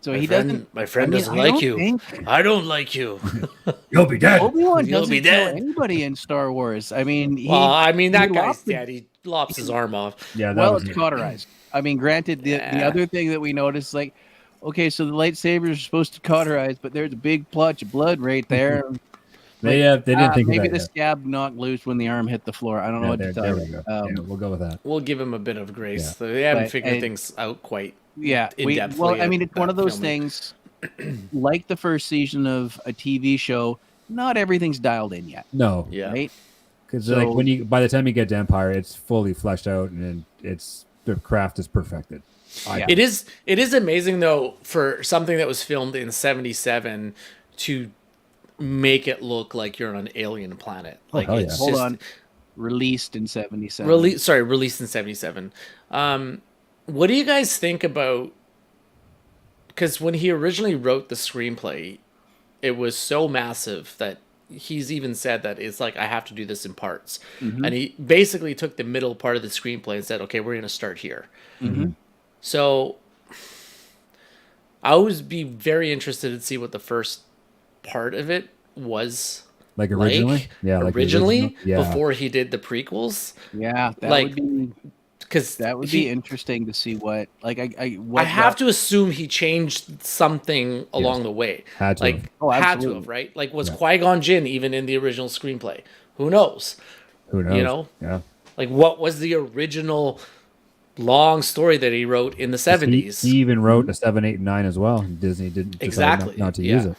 A: So he doesn't.
B: My friend doesn't like you. I don't like you.
C: You'll be dead.
A: Obi-Wan doesn't kill anybody in Star Wars. I mean,
B: that guy's dead. He lops his arm off.
C: Yeah,
A: it's cauterized. I mean, granted, the other thing that we noticed, like, okay, so the lightsabers are supposed to cauterize, but there's a big plotch of blood right there.
C: They didn't think of that.
A: Maybe the scab knocked loose when the arm hit the floor. I don't know what to tell you.
C: We'll go with that.
B: We'll give him a bit of grace. So they haven't figured things out quite.
A: Yeah. Well, I mean, it's one of those things, like the first season of a TV show, not everything's dialed in yet.
C: No.
B: Yeah.
A: Right?
C: Because by the time you get to Empire, it's fully fleshed out, and the craft is perfected.
B: It is amazing, though, for something that was filmed in 1977 to make it look like you're on an alien planet. Like it's
A: hold on, released in 1977.
B: Released in 1977. What do you guys think about? Because when he originally wrote the screenplay, it was so massive that he's even said that it's like, I have to do this in parts, and he basically took the middle part of the screenplay and said, okay, we're going to start here. So I would be very interested to see what the first part of it was
C: like originally,
B: before he did the prequels.
A: Yeah, that would be
B: because
A: that would be interesting to see what
B: I have to assume he changed something along the way.
C: Had to
B: like
C: have.
A: Oh,
B: had to
A: absolutely.
B: have, right? Like was Qui-Gon Jinn even in the original screenplay? Who knows?
C: Who knows?
B: You know?
C: Yeah.
B: Like what was the original long story that he wrote in the 70s?
C: He even wrote a 7, 8, and 9 as well. And Disney didn't decide not to use it.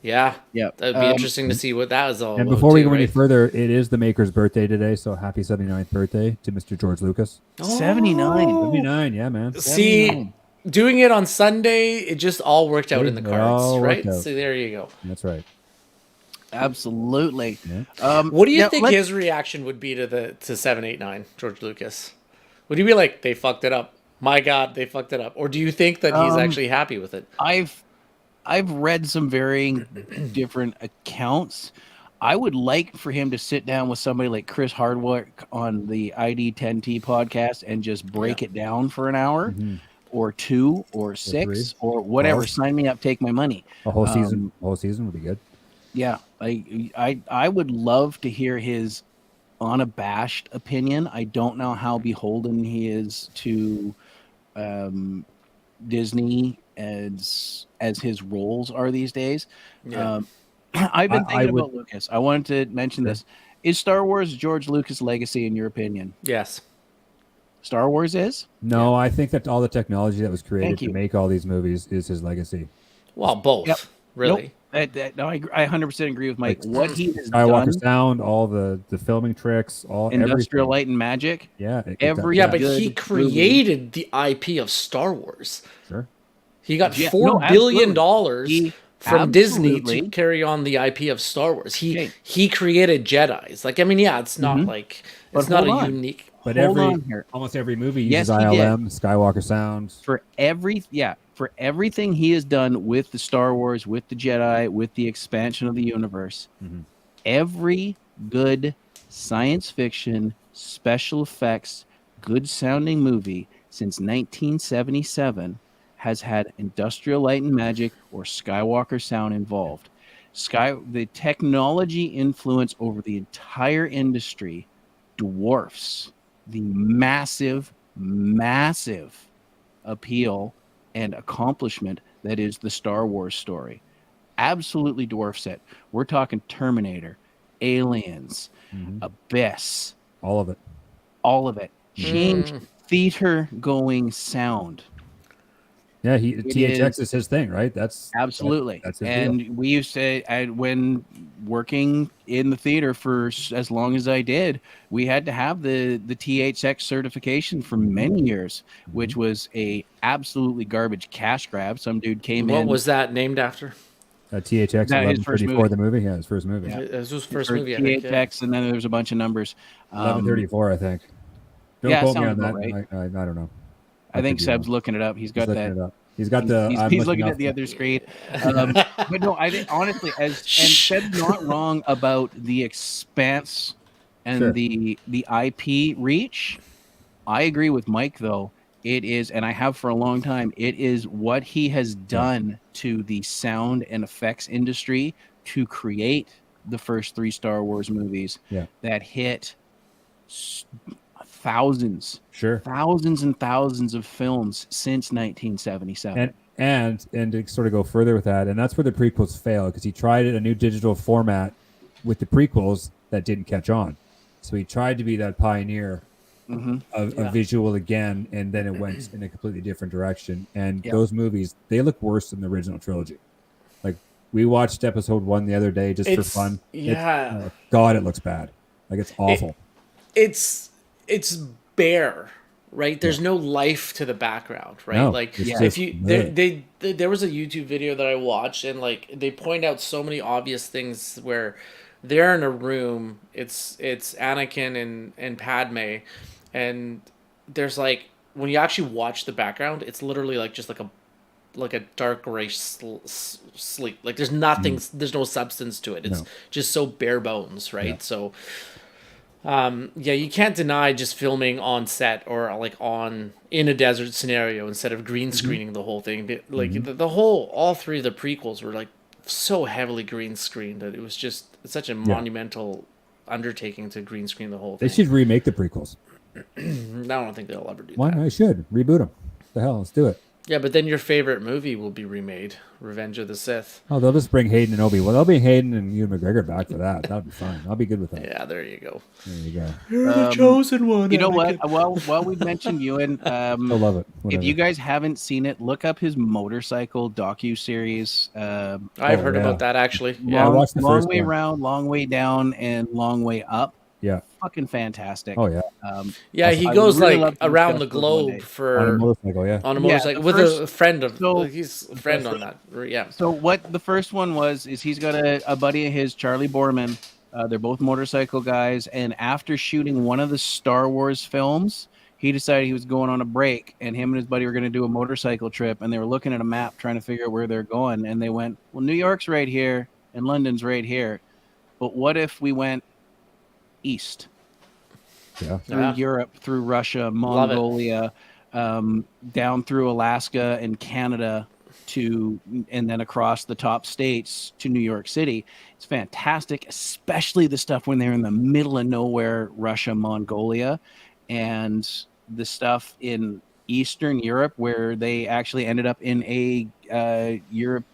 B: Yeah.
A: Yeah.
B: That'd be interesting to see what that was all
C: and
B: about.
C: Before we go any further, it is the maker's birthday today, so happy 79th birthday to Mr. George Lucas.
A: 79.
C: 79, yeah, man.
B: See,
A: 79.
B: doing it on Sunday, it just all worked out in the cards, right?
C: out.
B: So there you go.
C: That's right.
A: Absolutely.
C: Yeah.
B: What do you think his reaction would be to 789, George Lucas? Would he be like, they fucked it up? My God, they fucked it up. Or do you think that he's actually happy with it?
A: I've read some varying different accounts. I would like for him to sit down with somebody like Chris Hardwick on the ID10T podcast and just break it down for an hour or 2 or 6 or whatever.
C: 12.
A: Sign me up, take my money.
C: A whole season. Whole season would be good.
A: Yeah, I would love to hear his unabashed opinion. I don't know how beholden he is to Disney as his roles are these days.
B: Yeah.
A: I've been thinking about Lucas. I wanted to mention this. Is Star Wars George Lucas' legacy in your opinion?
B: Yes.
A: Star Wars is?
C: No, I think that all the technology that was created to make all these movies is his legacy.
B: Well, both, really.
A: Nope. No, I 100% agree with Mike. What he has
C: Skywalker
A: done,
C: sound, all the filming tricks, all
A: Industrial
C: everything.
A: Light and Magic.
C: Yeah,
B: but he created the IP of Star Wars.
C: Sure.
B: He got $4 billion from Disney to carry on the IP of Star Wars. He created Jedis. Like, I mean, yeah, it's not like it's not a unique.
C: But almost every movie uses ILM, Skywalker sounds.
A: For everything he has done with the Star Wars, with the Jedi, with the expansion of the universe, every good science fiction, special effects, good sounding movie since 1977 has had Industrial Light and Magic or Skywalker sound involved. The technology influence over the entire industry dwarfs the massive appeal and accomplishment that is the Star Wars story. Absolutely dwarfs it. We're talking Terminator, Aliens, Abyss.
C: All of it.
A: Changed theater-going sound.
C: Yeah, THX is his thing, right? That's
A: absolutely.
C: That's his
A: and
C: deal.
A: We used to, when working in the theater for as long as I did, we had to have the THX certification for many years, which was a absolutely garbage cash grab. Some dude came in.
B: What was that named after?
C: THX 1134, the movie. Yeah, his first movie.
B: Yeah. It was his first movie.
A: THX, and then there was a bunch of numbers.
C: 1134, I think. Don't quote me on that.
A: Right.
C: I don't know.
A: I think Seb's looking it up. He's got that.
C: He's got the.
A: He's looking at the other screen. But no, I think honestly, and Seb's not wrong about the expanse and the IP reach. I agree with Mike though. It is, and I have for a long time. It is what he has done to the sound and effects industry to create the first 3 Star Wars movies that hit thousands and thousands of films since 1977.
C: And to sort of go further with that, and that's where the prequels fail, because he tried a new digital format with the prequels that didn't catch on. So he tried to be that pioneer of visual again, and then it went in a completely different direction. And those movies, they look worse than the original trilogy. Like, we watched episode 1 the other day just for fun.
B: Yeah.
C: God, it looks bad. Like, it's awful.
B: It's bare, right? There's no life to the background, right?
C: No,
B: like if you there was a YouTube video that I watched, and like they point out so many obvious things where they're in a room, it's Anakin and Padme, and there's like, when you actually watch the background, it's literally like just like a dark gray sleep. Like there's nothing, there's no substance to it. It's just so bare bones, right? So you can't deny just filming on set or like in a desert scenario instead of green screening the whole thing. Like all 3 of the prequels were like so heavily green screened that it was just such a monumental undertaking to green screen the whole thing.
C: They should remake the prequels.
B: I don't think they'll ever do
C: Why
B: that.
C: not? I should reboot them. The hell, let's do it.
B: Yeah, but then your favorite movie will be remade, Revenge of the Sith.
C: Oh, they'll just bring Hayden and Obi. Well, they'll bring Hayden and Ewan McGregor back for that. That'll be fine. I'll be good with that.
B: Yeah, there you go.
C: There you go.
B: You're the chosen one.
A: You know what? Well, while we mentioned Ewan,
C: I love it.
A: If you guys haven't seen it, look up his motorcycle docu-series.
B: I've heard about that, actually.
C: Yeah, I watched the
A: Long
C: first
A: Way
C: one.
A: Round, Long Way Down, and Long Way Up.
C: Yeah.
A: Fucking fantastic.
C: Oh, yeah.
B: Yeah, he
A: I
B: goes
A: really
B: like
A: love
B: around the
A: those guys one day.
B: globe for
C: On a motorcycle, yeah.
B: on a
A: Yeah,
B: motorcycle
A: the
B: with
A: first-
B: a friend of.
A: so-
B: He's a friend on that. Yeah.
A: So what the first one was is he's got a buddy of his, Charlie Borman. They're both motorcycle guys, and after shooting one of the Star Wars films, he decided he was going on a break, and him and his buddy were going to do a motorcycle trip, and they were looking at a map trying to figure out where they're going, and they went, well, New York's right here, and London's right here, but what if we went east?
C: Yeah.
A: Through Europe, through Russia, Mongolia, down through Alaska and Canada and then across the top states to New York City. It's fantastic, especially the stuff when they're in the middle of nowhere, Russia, Mongolia, and the stuff in Eastern Europe where they actually ended up in a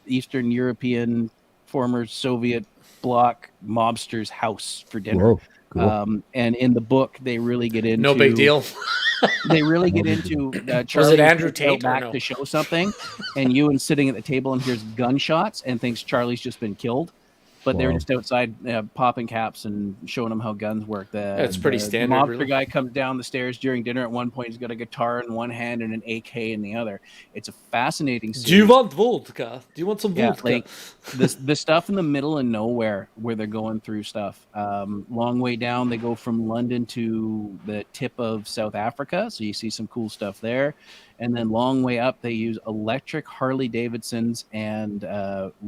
A: Eastern European former Soviet bloc mobster's house for dinner.
C: Whoa. Cool.
A: And in the book, they really get into
B: No big deal.
A: They really get into
B: Was
A: Charlie
B: it Andrew
A: takes out
B: Tate or
A: back
B: no?
A: to show something, and Ewan's sitting at the table and hears gunshots and thinks Charlie's just been killed, but they're
C: Wow.
A: just outside popping caps and showing him how guns work.
B: That's pretty standard,
A: The mobster
B: really.
A: guy comes down the stairs during dinner. At one point, he's got a guitar in one hand and an AK in the other. It's a fascinating series.
B: Do you want vodka? Do you want some
A: Yeah,
B: vodka?
A: like the stuff in the middle of nowhere where they're going through stuff. Long Way Down, they go from London to the tip of South Africa, so you see some cool stuff there. And then Long Way Up, they use electric Harley Davidsons and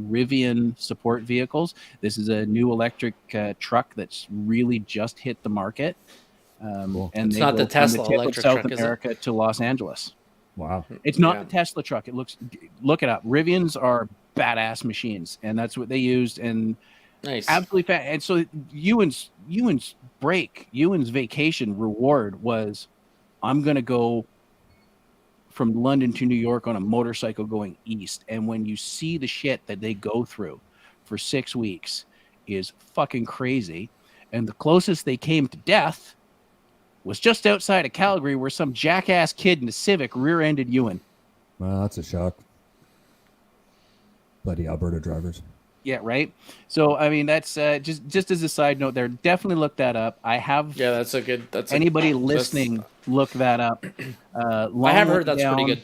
A: Rivian support vehicles. This is a new electric truck that's really just hit the market. And
B: It's
A: they
B: not
A: go
B: the
A: from
B: Tesla
A: tip of
B: electric
A: South
B: truck, is it?
A: America to Los Angeles.
C: Wow.
A: It's not
B: Yeah.
A: the Tesla truck. Look it up. Rivians are badass machines, and that's what they used. And
B: Nice.
A: absolutely and so Ewan's vacation reward was, I'm gonna go from London to New York on a motorcycle going east. And when you see the shit that they go through for 6 weeks is fucking crazy. And the closest they came to death was just outside of Calgary, where some jackass kid in a Civic rear-ended Ewan.
C: Well, that's a shock. Bloody Alberta drivers.
A: Yeah, right. So I mean, that's just as a side note there. Definitely look that up. I have.
B: Yeah, that's a good. That's
A: Anybody listening, look that up.
B: I have heard that's pretty good.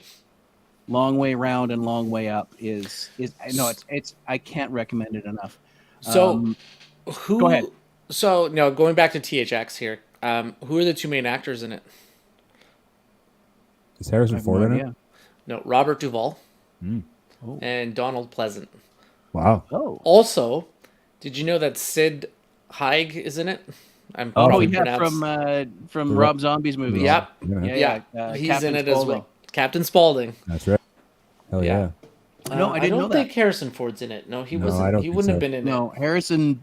A: Long Way Round and Long Way Up is no, it's I can't recommend it enough.
B: So, who?
A: Go ahead.
B: So, no, going back to THX here. Who are the two main actors in it?
C: Is Harrison Ford in it?
A: Yeah.
B: No, Robert Duvall
A: Oh.
B: and Donald Pleasant.
C: Wow.
A: Oh.
B: Also, did you know that Sid Haig is in it? I'm
A: Oh
B: probably
A: yeah, from Rob Zombie's movie.
B: Yep.
C: Yeah.
B: He's
A: Captain
B: in it as
A: Spaulding.
B: well. Captain Spaulding.
C: That's right. Hell
B: Yeah.
C: yeah.
A: No, I didn't know
B: don't
A: that.
B: think Harrison Ford's in it. No, he
C: No,
B: wasn't.
C: I don't
B: He
C: think
B: wouldn't
C: so.
B: have been in
A: No,
B: it.
A: Harrison.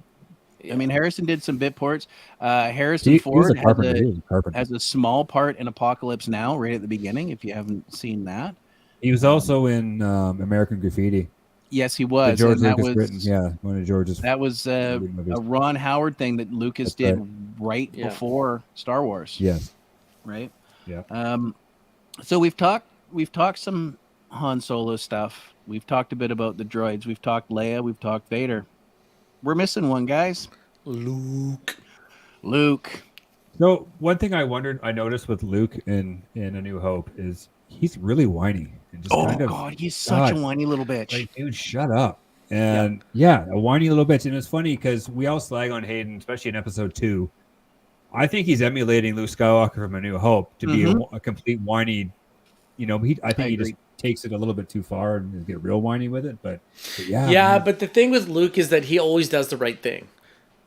B: Yeah.
A: I mean, Harrison did some bit ports. Harrison
C: He was
A: Ford
C: a carpenter. He was a carpenter.
A: has a small part in Apocalypse Now, right at the beginning. If you haven't seen that,
C: He was also in American Graffiti.
A: yes, he
C: The
A: was.
C: George
A: And that
C: Lucas
A: was
C: written. Yeah, one of George's.
A: that was a
C: movies.
A: Ron Howard thing that Lucas
C: That's
A: did right
B: Yeah.
A: before Star Wars.
C: Yes.
A: Right.
C: Yeah.
A: So we've talked some Han Solo stuff. We've talked a bit about the droids. We've talked Leia. We've talked Vader. We're missing one, guys.
B: Luke.
C: So one thing I noticed with Luke in A New Hope is he's really whiny and just
A: Oh
C: kind of
A: God, he's such a whiny little bitch.
C: like, dude, shut up. And yeah, a whiny little bitch. And it's funny because we all slag on Hayden, especially in episode 2. I think he's emulating Luke Skywalker from A New Hope to be a complete whiny. You know, I think he just takes it a little bit too far and get real whiny with it. But yeah,
B: Yeah,
C: man.
B: but the thing with Luke is that he always does the right thing.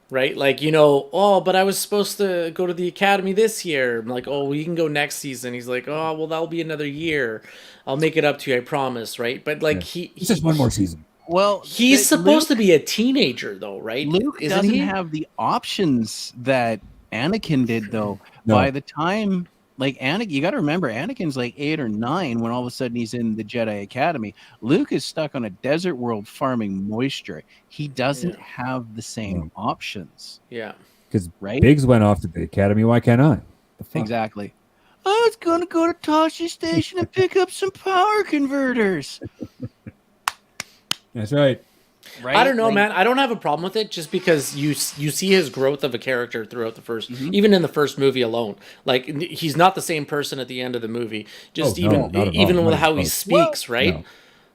B: Right? Like, oh, but I was supposed to go to the academy this year. I'm like, oh, well, you can go next season. He's like, oh, well, that'll be another year. I'll make it up to you, I promise, right? But like
C: it's just one more season.
A: Well,
B: he's supposed to be a teenager though, right?
A: Luke
B: Isn't
A: doesn't
B: he?
A: have the options that Anakin did, though. by the time, like, Anakin, you got to remember, Anakin's like 8 or 9 when all of a sudden he's in the Jedi Academy. Luke is stuck on a desert world farming moisture. He doesn't have the same options.
B: Yeah.
C: Because Biggs went off to the Academy. Why can't I?
A: Exactly. I was going to go to Toshi Station and pick up some power converters.
C: That's right.
B: Right? I don't know, man. I don't have a problem with it just because you see his growth of a character throughout the first, even in the first movie alone. Like, he's not the same person at the end of the movie. Just even with how he speaks, right?
C: No.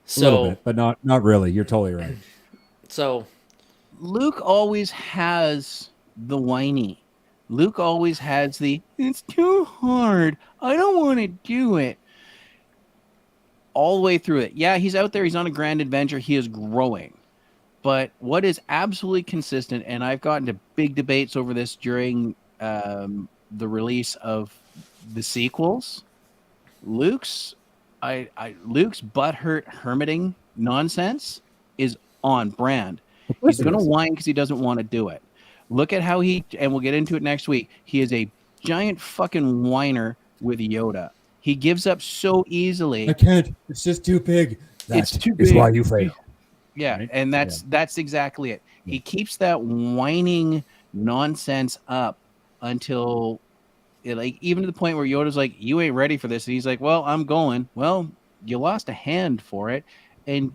C: So, a little bit, but not really. You're totally right.
B: So,
A: Luke always has the whiny. Luke always has the, it's too hard, I don't want to do it. All the way through it. Yeah, he's out there. He's on a grand adventure. He is growing. But what is absolutely consistent, and I've gotten to big debates over this during the release of the sequels, Luke's butthurt hermiting nonsense is on brand. He's going to whine because he doesn't want to do it. Look at how and we'll get into it next week, he is a giant fucking whiner with Yoda. He gives up so easily.
C: I can't. It's just too big.
A: It's too big.
C: It's why you fail.
A: Yeah, right? And that's exactly it. He keeps that whining nonsense up until, even to the point where Yoda's like, "You ain't ready for this," and he's like, "Well, I'm going." Well, you lost a hand for it, and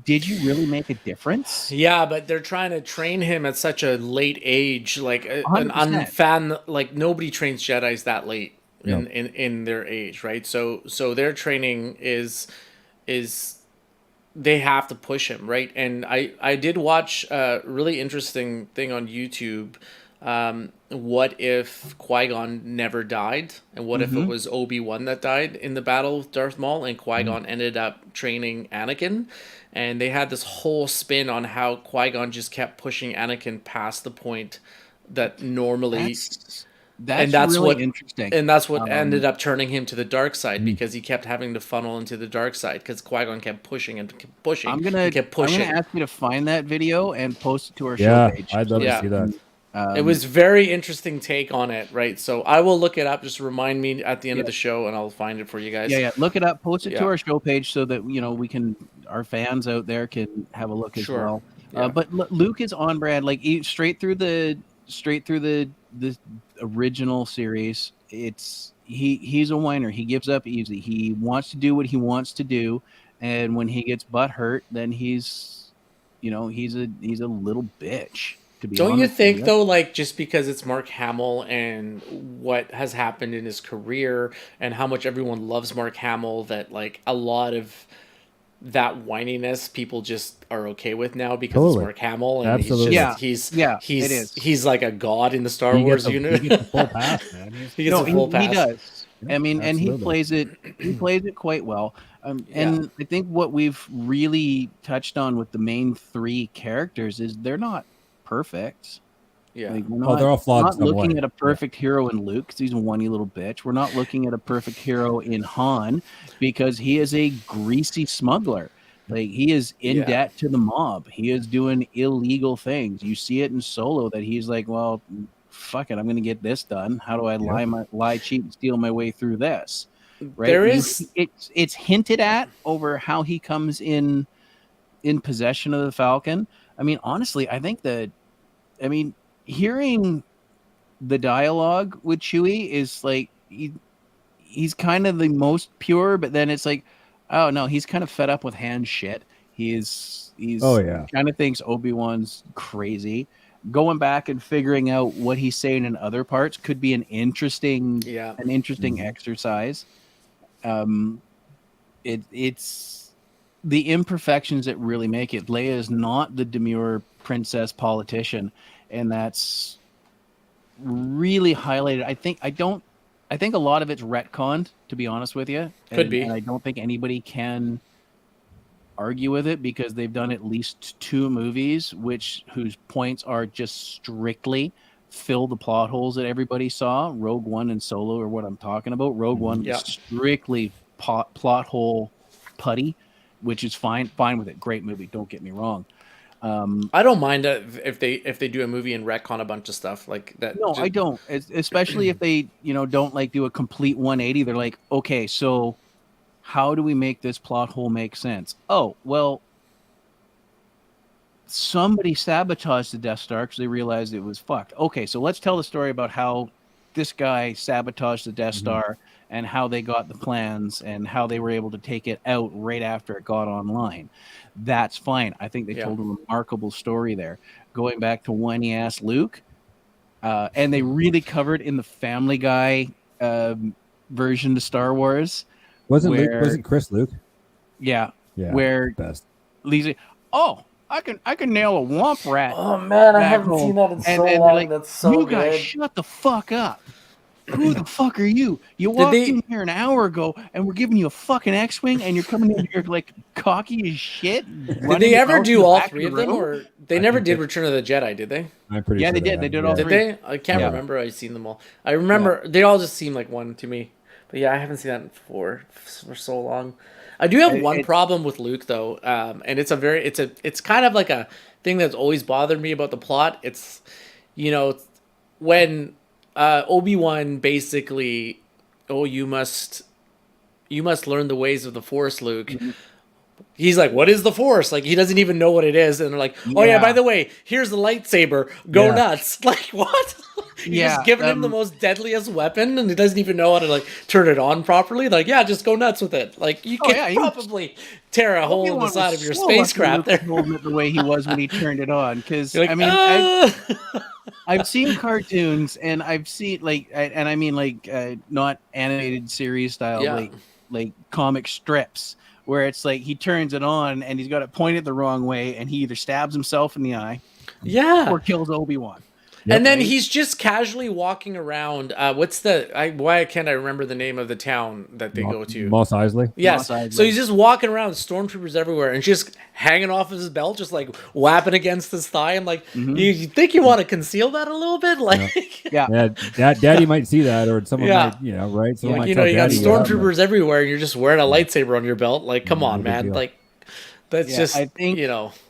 A: did you really make a difference?
B: Yeah, but they're trying to train him at such a late age, like
A: 100%.
B: like nobody trains Jedis that late. In their age, right? So their training is they have to push him, right? And I did watch a really interesting thing on YouTube. What if Qui-Gon never died, and what if it was Obi-Wan that died in the battle with Darth Maul, and Qui-Gon ended up training Anakin? And they had this whole spin on how Qui-Gon just kept pushing Anakin past the point that normally. That's
A: really
B: what
A: interesting.
B: And that's what ended up turning him to the dark side, because he kept having to funnel into the dark side because Qui-Gon kept pushing and kept pushing.
A: I'm gonna ask you to find that video and post it to our show page.
C: I'd love to see that.
B: It was very interesting take on it, right? So I will look it up. Just remind me at the end of the show, and I'll find it for you guys.
A: Yeah. Look it up, post it to our show page so that our fans out there can have a look as well. Yeah. But Luke is on brand, like straight through the original series. He's a whiner. He gives up easy. He wants to do what he wants to do, and when he gets butt hurt, then he's a little bitch.
B: Don't you think though, like, just because it's Mark Hamill and what has happened in his career and how much everyone loves Mark Hamill, that like a lot of that whininess people just are okay with now because it's Mark Hamill, and
C: absolutely,
B: he's like a god in the Star Wars universe.
C: He gets a full pass, man.
B: He gets a full pass.
A: He does. I mean, and he plays it quite well. And I think what we've really touched on with the main three characters is they're not perfect.
B: Yeah.
A: Like, they're all flawed. We're not looking at a perfect hero in Luke because he's a whiny little bitch. We're not looking at a perfect hero in Han because he is a greasy smuggler. Like, he is in debt to the mob. He is doing illegal things. You see it in Solo that he's like, well, fuck it, I'm going to get this done. How do I lie, cheat, and steal my way through this? Right? It's hinted at over how he comes in possession of the Falcon. I mean, honestly, I think hearing the dialogue with Chewie is like he's kind of the most pure, but then it's like, oh no, he's kind of fed up with Han shit. He's kind of thinks Obi-Wan's crazy. Going back and figuring out what he's saying in other parts could be an interesting exercise. It's the imperfections that really make it. Leia is not the demure princess politician, and that's really highlighted. I think a lot of it's retconned, to be honest with you.
B: Could be.
A: And I don't think anybody can argue with it because they've done at least 2 movies whose points are just strictly fill the plot holes that everybody saw. Rogue One and Solo are what I'm talking about. Rogue One is strictly plot hole putty, which is fine with it. Great movie, don't get me wrong.
B: I don't mind if they do a movie and retcon a bunch of stuff like that.
A: No, I don't. Especially if they, don't like do a complete 180. They're like, okay, so how do we make this plot hole make sense? Oh, well, somebody sabotaged the Death Star because they realized it was fucked. Okay, so let's tell the story about how this guy sabotaged the Death Star and how they got the plans and how they were able to take it out right after it got online. That's fine. I think they told a remarkable story there. Going back to when he asked Luke, and they really covered in the Family Guy version of Star Wars.
C: Wasn't Chris Luke?
A: Yeah.
C: Yeah.
A: Where
C: best.
A: Lisa, I can nail a womp rat.
B: Oh man, I haven't
A: home.
B: seen that in
A: and
B: so
A: they're
B: long.
A: Like,
B: that's so
A: you
B: good.
A: guys shut the fuck up. Who the fuck are you? You walked in here an hour ago and we're giving you a fucking X-Wing and you're coming in here like cocky as shit.
B: Did they ever do all three of them, or they never did Return of the Jedi? Did they?
C: I'm pretty sure
A: they did. They did all
B: Did
A: three.
B: they? I can't remember. I've seen them all. I remember they all just seem like one to me. But yeah, I haven't seen that for so long. I do have one problem with Luke though, and it's kind of like a thing that's always bothered me about the plot. It's when Obi-Wan basically, you must learn the ways of the Force, Luke. Mm-hmm. He's like, what is the Force? Like, he doesn't even know what it is. And they're like, oh yeah, by the way, here's the lightsaber. Go nuts. Like, what? You're just giving him the most deadliest weapon and he doesn't even know how to like turn it on properly. Like, yeah, just go nuts with it. Like, you can probably tear a hole in the side of your spacecraft there.
A: The way he was when he turned it on. Because,
B: like,
A: I mean, I've seen cartoons and I've seen not animated series style, like comic strips, where it's like he turns it on and he's got it pointed the wrong way and he either stabs himself in the eye or kills Obi-Wan.
B: Yep. And then he's just casually walking around. Why can't I remember the name of the town that they go to?
C: Mos Eisley.
B: Yes.
A: Mos Eisley.
B: So he's just walking around, stormtroopers everywhere, and just hanging off of his belt, just like whapping against his thigh. I'm like, you think you want to conceal that a little bit? Like,
C: Daddy might see that, or someone might, right? Someone might
B: you got stormtroopers everywhere, and you're just wearing a lightsaber on your belt. Like, come on, man. Deal. Like, that's just, I think,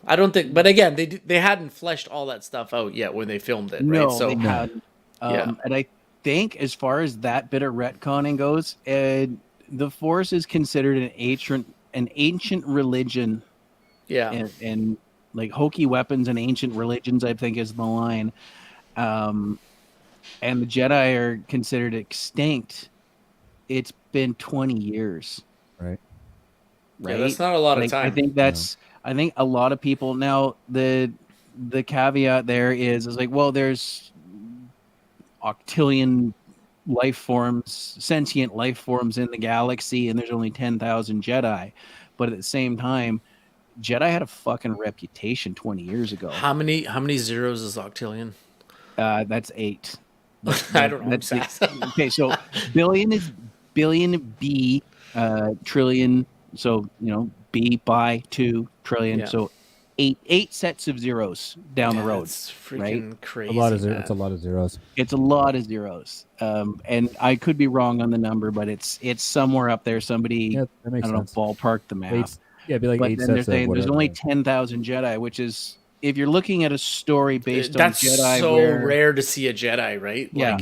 B: I don't think, but again, they hadn't fleshed all that stuff out yet when they filmed it, right?
A: No, they hadn't. And I think as far as that bit of retconning goes, the Force is considered an ancient religion. Yeah. And like hokey weapons and ancient religions, I think is the line. And the Jedi are considered extinct. It's been 20 years.
C: Right.
B: Right? Yeah, that's not a lot of time.
A: I think a lot of people now, the caveat there is like, well, there's octillion life forms, sentient life forms in the galaxy, and there's only 10,000 Jedi. But at the same time, Jedi had a fucking reputation 20 years ago.
B: How many zeros is octillion?
A: That's 8.
B: I don't know.
A: Okay, so billion is billion, B, trillion. So, B by 2 trillion. Yeah. So 8 sets of zeros down the road.
B: That's freaking crazy.
C: It's a lot of zeros.
A: It's a lot of zeros. And I could be wrong on the number, but it's somewhere up there. Somebody,
C: that makes sense.
A: Ballpark the math.
C: It'd be like 8 sets.
A: There's only 10,000 Jedi, which is, if you're looking at a story based on Jedi,
B: that's so rare to see a Jedi, right?
A: Yeah.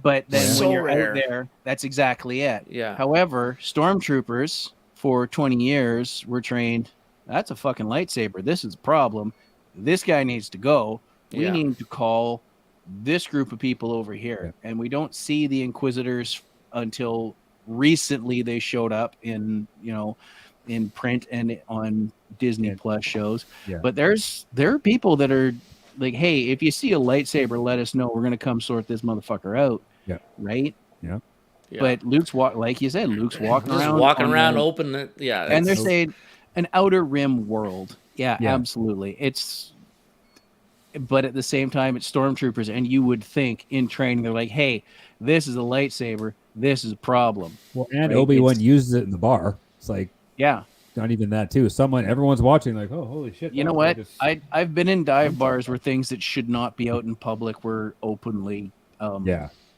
A: But then when you're out there, that's exactly it.
B: Yeah.
A: However, stormtroopers for 20 years were trained, that's a fucking lightsaber. This is a problem. This guy needs to go. We need to call this group of people over here. Yeah. And we don't see the Inquisitors until recently. They showed up in print and on Disney Plus shows. Yeah. But there are people that are like, hey, if you see a lightsaber, let us know. We're going to come sort this motherfucker out. Yeah. Right?
C: Yeah.
A: Yeah. But Luke's like you said, Luke's walking around,
B: open it. Yeah,
A: and they're saying an outer rim world. Yeah, absolutely. But at the same time, it's stormtroopers, and you would think in training they're like, "Hey, this is a lightsaber. This is a problem."
C: Well, and right? Obi-Wan uses it in the bar. It's like, not even that too. Everyone's watching, like, oh, holy shit!
A: You know what? I've been in dive bars where things that should not be out in public were openly.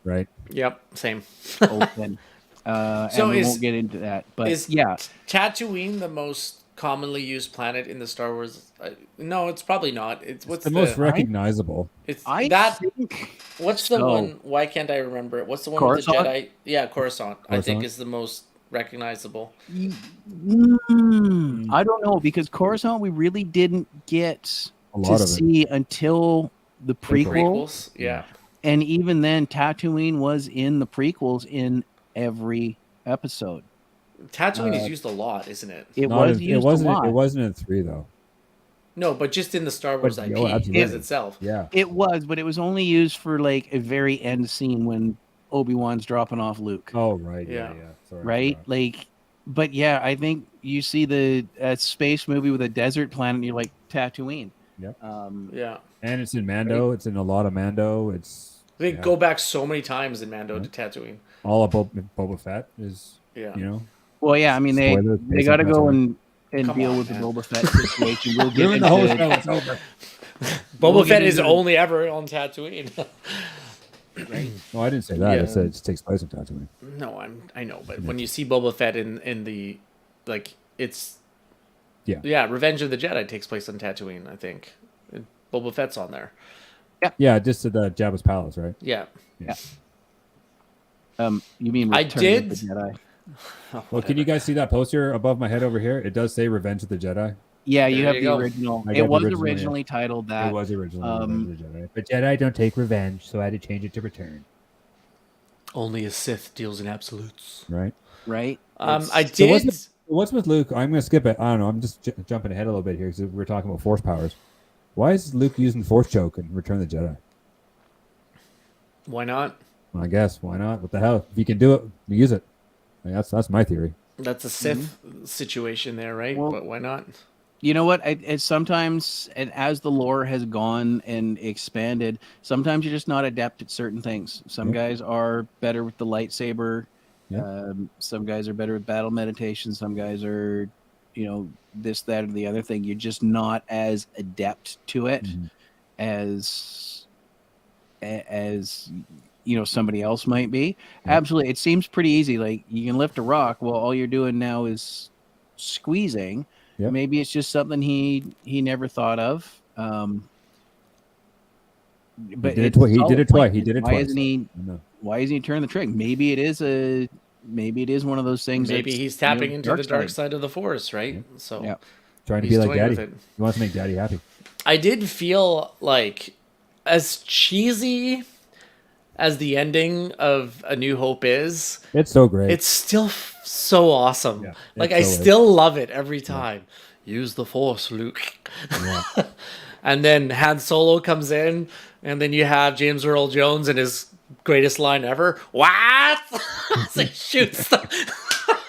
C: Right.
B: Yep. Same.
A: Open. So and we won't get into that. But
B: is Tatooine the most commonly used planet in the Star Wars? No, it's probably not. It's what's
C: the most recognizable.
B: It's
A: I
B: that.
A: think
B: What's the
A: so.
B: one? Why can't I remember it? What's the one
A: Coruscant?
B: with the Jedi? Yeah, Coruscant. I think
C: Coruscant?
B: is the most recognizable.
A: I don't know, because Coruscant we really didn't get
C: A lot
A: to
C: of
A: see until the prequels.
B: Yeah.
A: And even then, Tatooine was in the prequels in every episode.
B: Tatooine is used a lot, isn't it?
A: It was used a lot.
C: It wasn't in 3 though.
B: No, but just in the Star Wars
C: But,
B: IP
C: absolutely.
B: as itself.
C: Yeah.
A: It was, but it was only used for like a very end scene when Obi-Wan's dropping off Luke.
C: Oh right.
B: Yeah.
C: Yeah. Sorry.
A: Right? Like, but yeah, I think you see the space movie with a desert planet, and you're like, Tatooine.
C: Yep.
B: Yeah.
C: And it's in Mando. It's in a lot of Mando. It's
B: They go back so many times in Mando to Tatooine.
C: all about Boba Fett is.
B: Yeah.
C: You know.
A: Well, yeah, I mean they got to go and deal with
B: man.
A: the Boba Fett situation. We'll get
C: Ruin the whole
A: into
C: show. It's over.
B: Boba Fett is only ever on Tatooine.
A: right?
C: No, I didn't say that.
B: Yeah.
C: I said it takes place in Tatooine.
B: No, I know, but when you see Boba Fett in the like it's Revenge of the Jedi takes place on Tatooine, I think. Boba Fett's on there.
C: Yeah, just at the Jabba's palace, right?
B: Yeah.
A: You mean
B: I
A: Return
B: did-
A: of the Jedi?
C: Well, can you guys see that poster above my head over here? It does say Revenge of the Jedi.
A: Yeah, you
B: There
A: have
B: you
A: the
B: go.
A: original.
C: I
A: It
C: got the
A: was
C: original,
A: originally titled that.
C: It was originally Revenge of the Jedi. But Jedi don't take revenge, so I had to change it to Return.
B: Only a Sith deals in absolutes.
C: Right?
A: Right?
B: I
C: So
B: did.
C: what's with Luke? I'm going to skip it. I don't know. I'm just jumping ahead a little bit here because we're talking about Force powers. Why is Luke using Force choke in Return of the Jedi?
B: Why not?
C: Well, I guess. Why not? What the hell? If you can do it, use it. I mean, that's my theory.
B: That's a Sith situation there, right?
A: Well-
B: but why not?
A: You know what? It's sometimes, and as the lore has gone and expanded, sometimes you're just not adept at certain things. Some guys are better with the lightsaber.
C: Yeah.
A: Some guys are better with battle meditation. Some guys are, this, that, or the other thing. You're just not as adept to it as somebody else might be. Absolutely, it seems pretty easy. Like, you can lift a rock. Well, all you're doing now is squeezing.
C: Yep.
A: Maybe it's just something he never thought of. But
C: He did it twice.
A: Why isn't he?
C: No.
A: Why isn't he turning the trick? Maybe it is one of those things.
B: Maybe
A: that's,
B: he's tapping into the dark
A: side.
B: side of the Force, right? So
C: Trying to
B: he's
C: be like
B: toying
C: Daddy.
B: with it.
C: He wants to make Daddy happy.
B: I did feel like, as cheesy as the ending of A New Hope is,
C: It's so great.
B: it's still so awesome.
C: Yeah,
B: like,
C: it
B: I
C: so is.
B: still love it every time. Use the Force, Luke.
C: Yeah.
B: And then Han Solo comes in, and then you have James Earl Jones and his greatest line ever. What?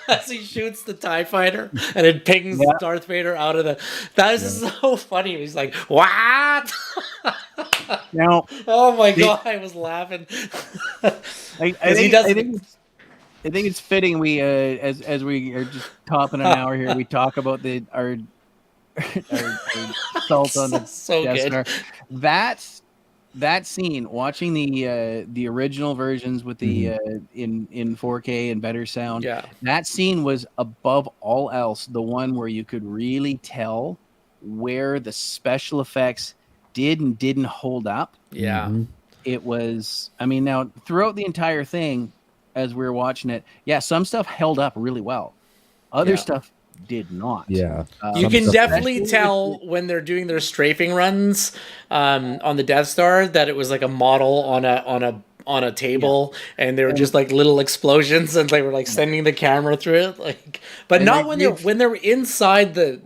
B: as he shoots the TIE fighter, and it pings Darth Vader out of the. That is so funny. He's like, "What?"
A: Now,
B: oh my god, I was laughing.
A: I think it's fitting we as we are just topping an hour here, we talk about our assault on the
B: So
A: Death
B: good.
A: Star. That scene, watching the original versions with the in 4K and better sound, that scene was above all else the one where you could really tell where the special effects did and didn't hold up.
B: Yeah.
A: It was, I mean, now throughout the entire thing, as we were watching it, some stuff held up really well. Other stuff did not.
C: Yeah.
B: You can definitely tell when they're doing their strafing runs on the Death Star that it was like a model on a table, and they were just like little explosions, and they were like sending the camera through it, like, but not when they're inside the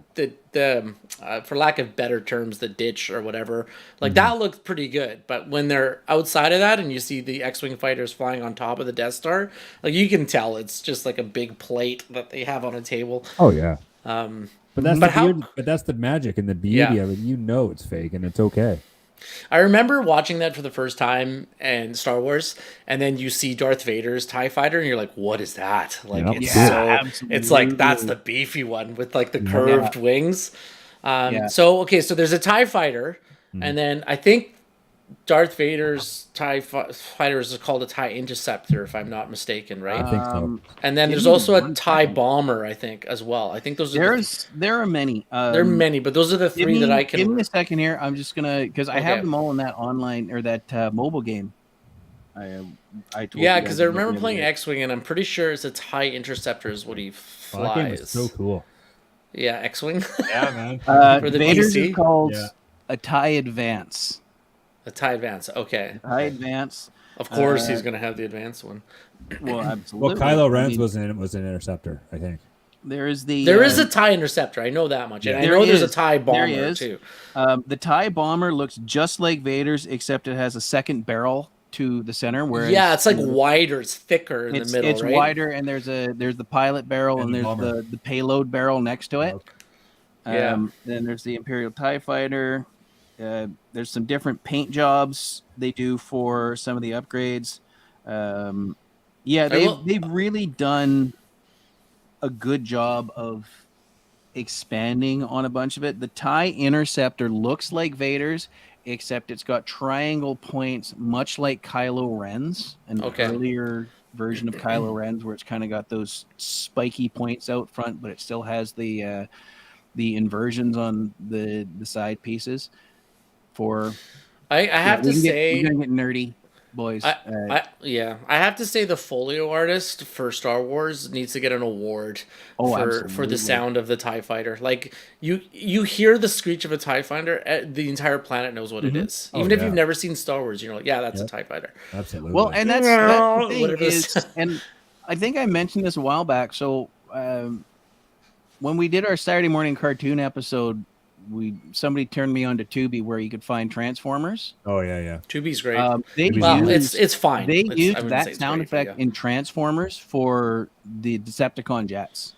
B: for lack of better terms, the ditch or whatever, like that looked pretty good. But when they're outside of that and you see the X-Wing fighters flying on top of the Death Star, like, you can tell it's just like a big plate that they have on a table.
C: Oh yeah. But that's
B: but
C: the magic and the beauty of it. You know it's fake and it's okay.
B: I remember watching that for the first time in Star Wars, and then you see Darth Vader's TIE fighter, and you're like, "What is that?" Like, it's like that's the beefy one with like the curved wings. So there's a TIE fighter, and then I think Darth Vader's TIE fighter is called a TIE Interceptor, if I'm not mistaken, right?
C: I think so.
B: And then
A: give
B: there's
A: me
B: also a
A: one
B: TIE
A: second.
B: bomber, I think, as well. I think those are
A: There are many.
B: there are many, but those are the three that I can.
A: Give me a second here. I'm just gonna because I have
B: Okay.
A: them all in that online or that mobile game. I told
B: Yeah,
A: you
B: because
A: guys
B: I
A: about
B: remember
A: the other
B: playing
A: day.
B: X-wing, and I'm pretty sure it's a TIE Interceptor is what he
C: Well, that game was
B: flies.
C: so cool.
B: Yeah, X-wing.
C: Yeah, man.
B: For the
A: Vader's is
B: PC?
A: called
C: Yeah.
A: a TIE Advance.
B: A TIE Advance. Okay.
A: TIE Advance.
B: Of course, he's gonna have the advanced one.
A: Well,
C: Well,
A: absolutely.
C: Kylo
A: I
C: Ren's
A: mean,
C: was an interceptor, I think.
A: there is
B: There is a TIE Interceptor. I know that much, and I know there's a TIE Bomber too.
A: The TIE Bomber looks just like Vader's, except it has a second barrel to the center. Whereas
B: Yeah, it's like wider, it's thicker in the middle,
A: it's
B: right?
A: wider, and there's the pilot barrel and
C: the
A: there's
C: bomber.
A: the payload barrel next to it.
B: Yeah.
A: Then there's the Imperial TIE Fighter. There's some different paint jobs they do for some of the upgrades. They've really done a good job of expanding on a bunch of it. The TIE Interceptor looks like Vader's, except it's got triangle points, much like Kylo Ren's, an earlier version of Kylo Ren's, where it's kind of got those spiky points out front, but it still has the inversions on the side pieces.
B: I have to say,
A: we're gonna get nerdy, boys.
B: I have to say the folio artist for Star Wars needs to get an award for the sound of the TIE Fighter. Like you hear the screech of a TIE Fighter, the entire planet knows what it is. Even if you've never seen Star Wars, you're like, yeah, that's a TIE Fighter.
C: Absolutely.
A: Well, and that's the thing is, and I think I mentioned this a while back. So when we did our Saturday morning cartoon episode, somebody turned me on to Tubi where you could find Transformers.
C: Oh yeah.
B: Tubi's great.
A: It's
B: fine.
A: They used that sound effect in Transformers for the Decepticon jets.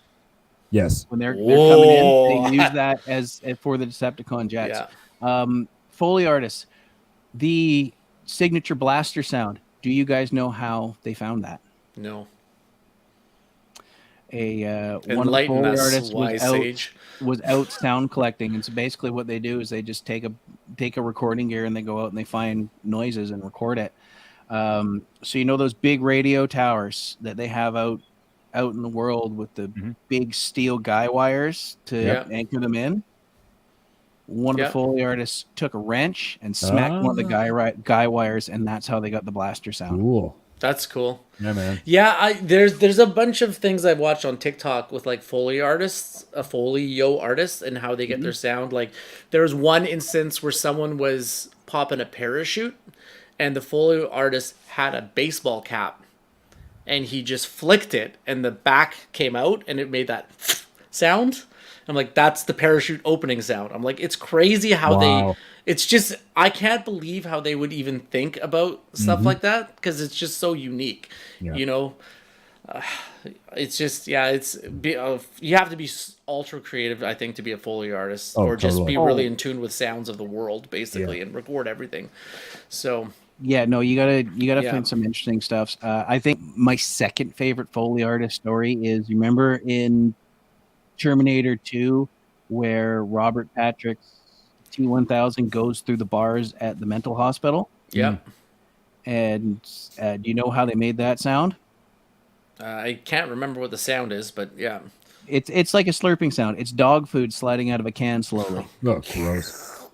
C: Yes.
A: When they're coming in, they use that as for the Decepticon jets. Yeah. Foley artists, the signature blaster sound. Do you guys know how they found that?
B: No.
A: One of the Foley artists was out sound collecting, and so basically what they do is they just take a recording gear and they go out and they find noises and record it. So you know those big radio towers that they have out in the world with the big steel guy wires to anchor them in. One of the Foley artists took a wrench and smacked one of the guy wires, and that's how they got the blaster sound.
C: Cool.
B: That's cool.
C: Yeah, man.
B: Yeah, there's a bunch of things I've watched on TikTok with like Foley artists, folio artists, and how they get their sound. Like there was one instance where someone was popping a parachute, and the folio artist had a baseball cap, and he just flicked it, and the back came out, and it made that sound. I'm like, that's the parachute opening sound. I'm like, it's crazy how it's just, I can't believe how they would even think about stuff like that, because it's just so unique, you know? It's just, you have to be ultra creative, I think, to be a Foley artist, or just be really in tune with sounds of the world, basically, and record everything. So...
A: Yeah, no, you gotta find some interesting stuff. I think my second favorite Foley artist story is, you remember in Terminator 2 where Robert Patrick's T-1000 goes through the bars at the mental hospital?
B: Yeah.
A: And do you know how they made that sound?
B: I can't remember what the sound is, but yeah.
A: It's like a slurping sound. It's dog food sliding out of a can slowly.
C: Oh, gross.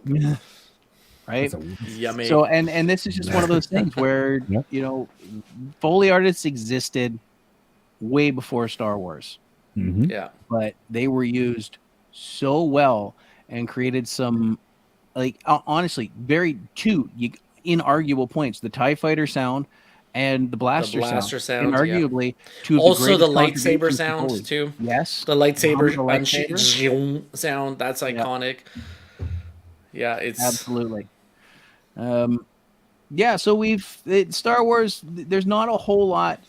A: Right?
B: Yummy.
A: So and this is just one of those things where you know, Foley artists existed way before Star Wars.
B: Yeah.
A: But they were used so well and created some, like, honestly, two inarguable points: the TIE Fighter sound and the blaster sound. Inarguably, two of
B: also the lightsaber sound too.
A: Yes,
B: the lightsaber sound, that's iconic. Yeah, it's
A: absolutely. So Star Wars, there's not a whole lot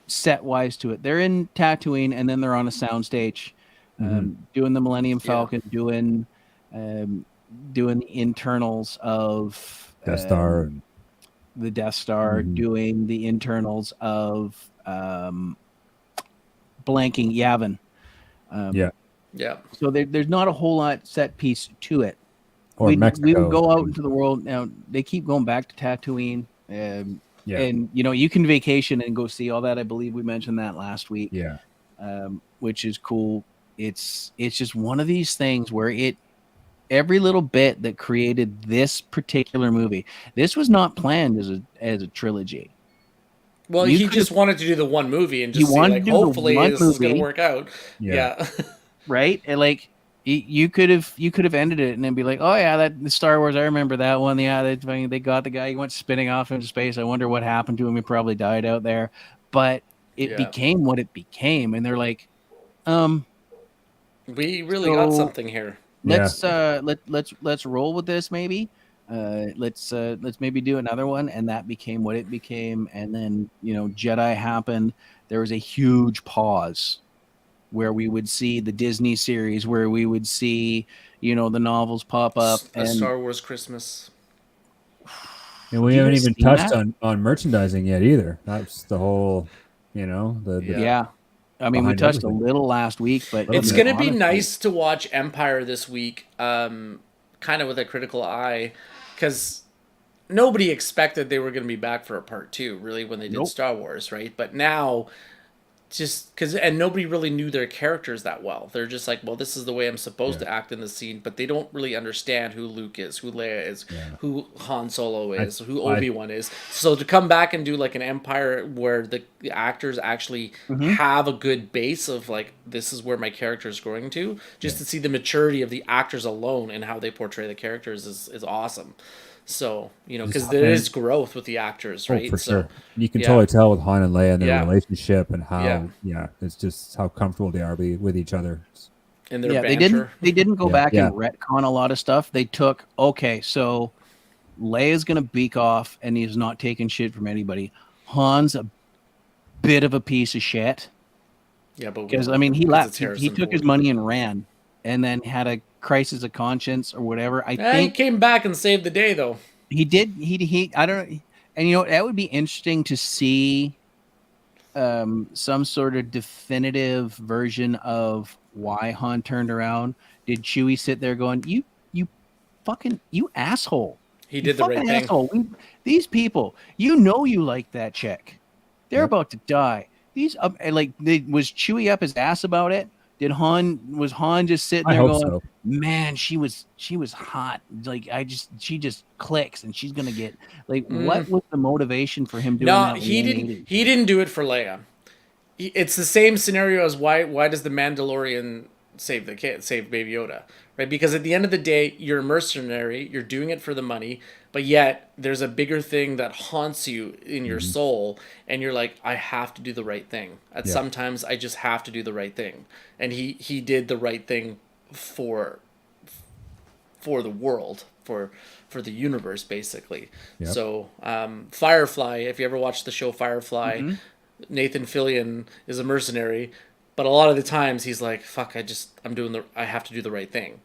A: set wise to it. They're in Tatooine, and then they're on a soundstage, doing the Millennium Falcon, doing the internals of
C: Death Star,
A: the Death Star, doing the internals of blanking Yavin.
B: Yeah.
A: So there's not a whole lot set piece to it.
C: or Mexico.
A: We would go out into the world. Now they keep going back to Tatooine, and you can vacation and go see all that. I believe we mentioned that last week.
C: Yeah,
A: which is cool. It's just one of these things where every little bit that created this particular movie. This was not planned as a trilogy.
B: Well, he just wanted to do the one movie and just see, like, hopefully this is going to work out. Yeah.
A: Right? And like you could have ended it and then be like, oh yeah, that the Star Wars, I remember that one. Yeah, they got the guy, he went spinning off into space. I wonder what happened to him. He probably died out there. But it became what it became, and they're like,
B: we really got something here.
A: Let's roll with this maybe. Let's maybe do another one, and that became what it became. And then Jedi happened. There was a huge pause where we would see the Disney series, where we would see the novels pop up,
B: and Star Wars Christmas.
C: And we haven't even touched on merchandising yet either. That's the whole,
A: I mean, we touched a little last week, but
B: it's going to be nice to watch Empire this week, kind of with a critical eye, because nobody expected they were going to be back for a part 2, really, when they did Star Wars, right? But now, and nobody really knew their characters that well. They're just like, well, this is the way I'm supposed to act in the scene, but they don't really understand who Luke is, who Leia is, who Han Solo is, who Obi-Wan is. So to come back and do like an Empire where the actors actually have a good base of like, this is where my character is going to, just to see the maturity of the actors alone and how they portray the characters is awesome. So, because there is growth with the actors, right?
C: Oh, for sure. You can totally tell with Han and Leia and their relationship and how, it's just how comfortable they are with each other.
B: And their banter.
A: They didn't go back and retcon a lot of stuff. They took, so Leia's going to beak off and he's not taking shit from anybody. Han's a bit of a piece of shit.
B: Yeah, but
A: because he left. He took his money and ran, and then had a crisis of conscience or whatever. I think
B: he came back and saved the day, though.
A: He did. He I don't know. And that would be interesting to see some sort of definitive version of why Han turned around. Did Chewie sit there going, you fucking, you asshole.
B: He did the right thing.
A: Asshole. These people, you like that chick. They're about to die. Was Chewie up his ass about it? Was Han just sitting there going, man, she was hot. Like, she just clicks and she's going to get what was the motivation for him doing that?
B: No, he didn't do it for Leia. It's the same scenario as why does the Mandalorian save Baby Yoda, right? Because at the end of the day, you're a mercenary, you're doing it for the money, but yet there's a bigger thing that haunts you in your soul, and you're like, I have to do the right thing. Sometimes I just have to do the right thing, and he did the right thing for the world, for the universe, basically. Yep. So Firefly, if you ever watched the show Firefly, Nathan Fillion is a mercenary, but a lot of the times he's like, fuck, I have to do the right thing.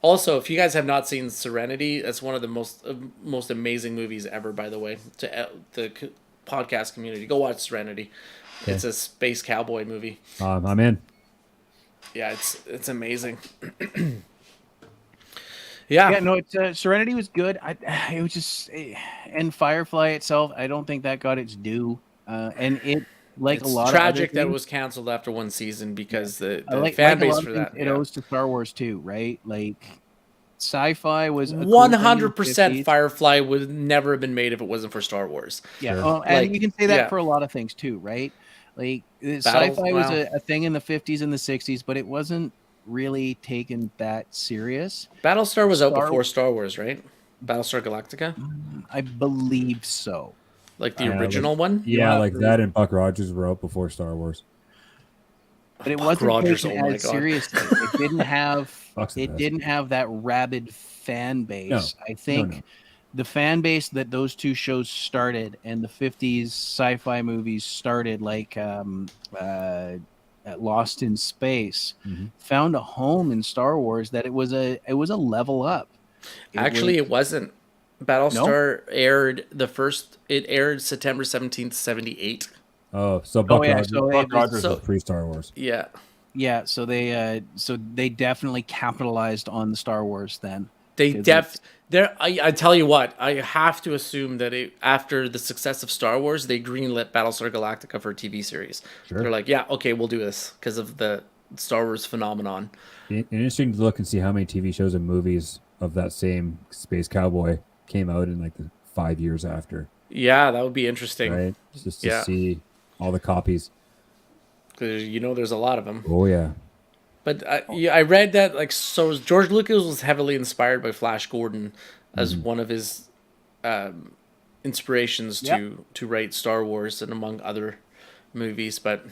B: Also, if you guys have not seen Serenity, that's one of the most amazing movies ever, by the way, to the podcast community. Go watch Serenity. Okay. It's a space cowboy movie.
C: I'm in.
B: Yeah, it's amazing.
A: Yeah, no, Serenity was good. It was just, and Firefly itself, I don't think that got its due. And it, like, it's a lot
B: tragic
A: of
B: that it was canceled after one season because the fan base for that.
A: It owes to Star Wars too, right? Like, sci-fi was
B: 100%. Firefly would never have been made if it wasn't for Star Wars.
A: Yeah, sure. And you can say that for a lot of things too, right? Like, sci-fi was a thing in the 50s and the 60s, but it wasn't really taken that serious.
B: Battlestar was out before Star Wars, right? Battlestar Galactica?
A: I believe so.
B: Like the original one?
C: Yeah, like that and Buck Rogers were out before Star Wars.
A: But it wasn't taken as seriously. It didn't have that rabid fan base. No, I think the fan base that those two shows started and the 50s sci-fi movies started, like Lost in Space, found a home in Star Wars that it was a level up.
B: It wasn't. Battlestar aired it aired September 17th, 78.
C: Oh, so Buck Rogers was pre-Star Wars.
B: Yeah.
A: Yeah, so they definitely capitalized on the Star Wars then.
B: I tell you what, I have to assume that after the success of Star Wars, they greenlit Battlestar Galactica for a TV series.
C: Sure.
B: They're like, yeah, okay, we'll do this because of the Star Wars phenomenon.
C: Interesting to look and see how many TV shows and movies of that same space cowboy came out in like the 5 years after.
B: Yeah, that would be interesting.
C: Right? Just to see all the copies.
B: Because there's a lot of them.
C: Oh, yeah.
B: But I read that George Lucas was heavily inspired by Flash Gordon as one of his inspirations to write Star Wars and among other movies. But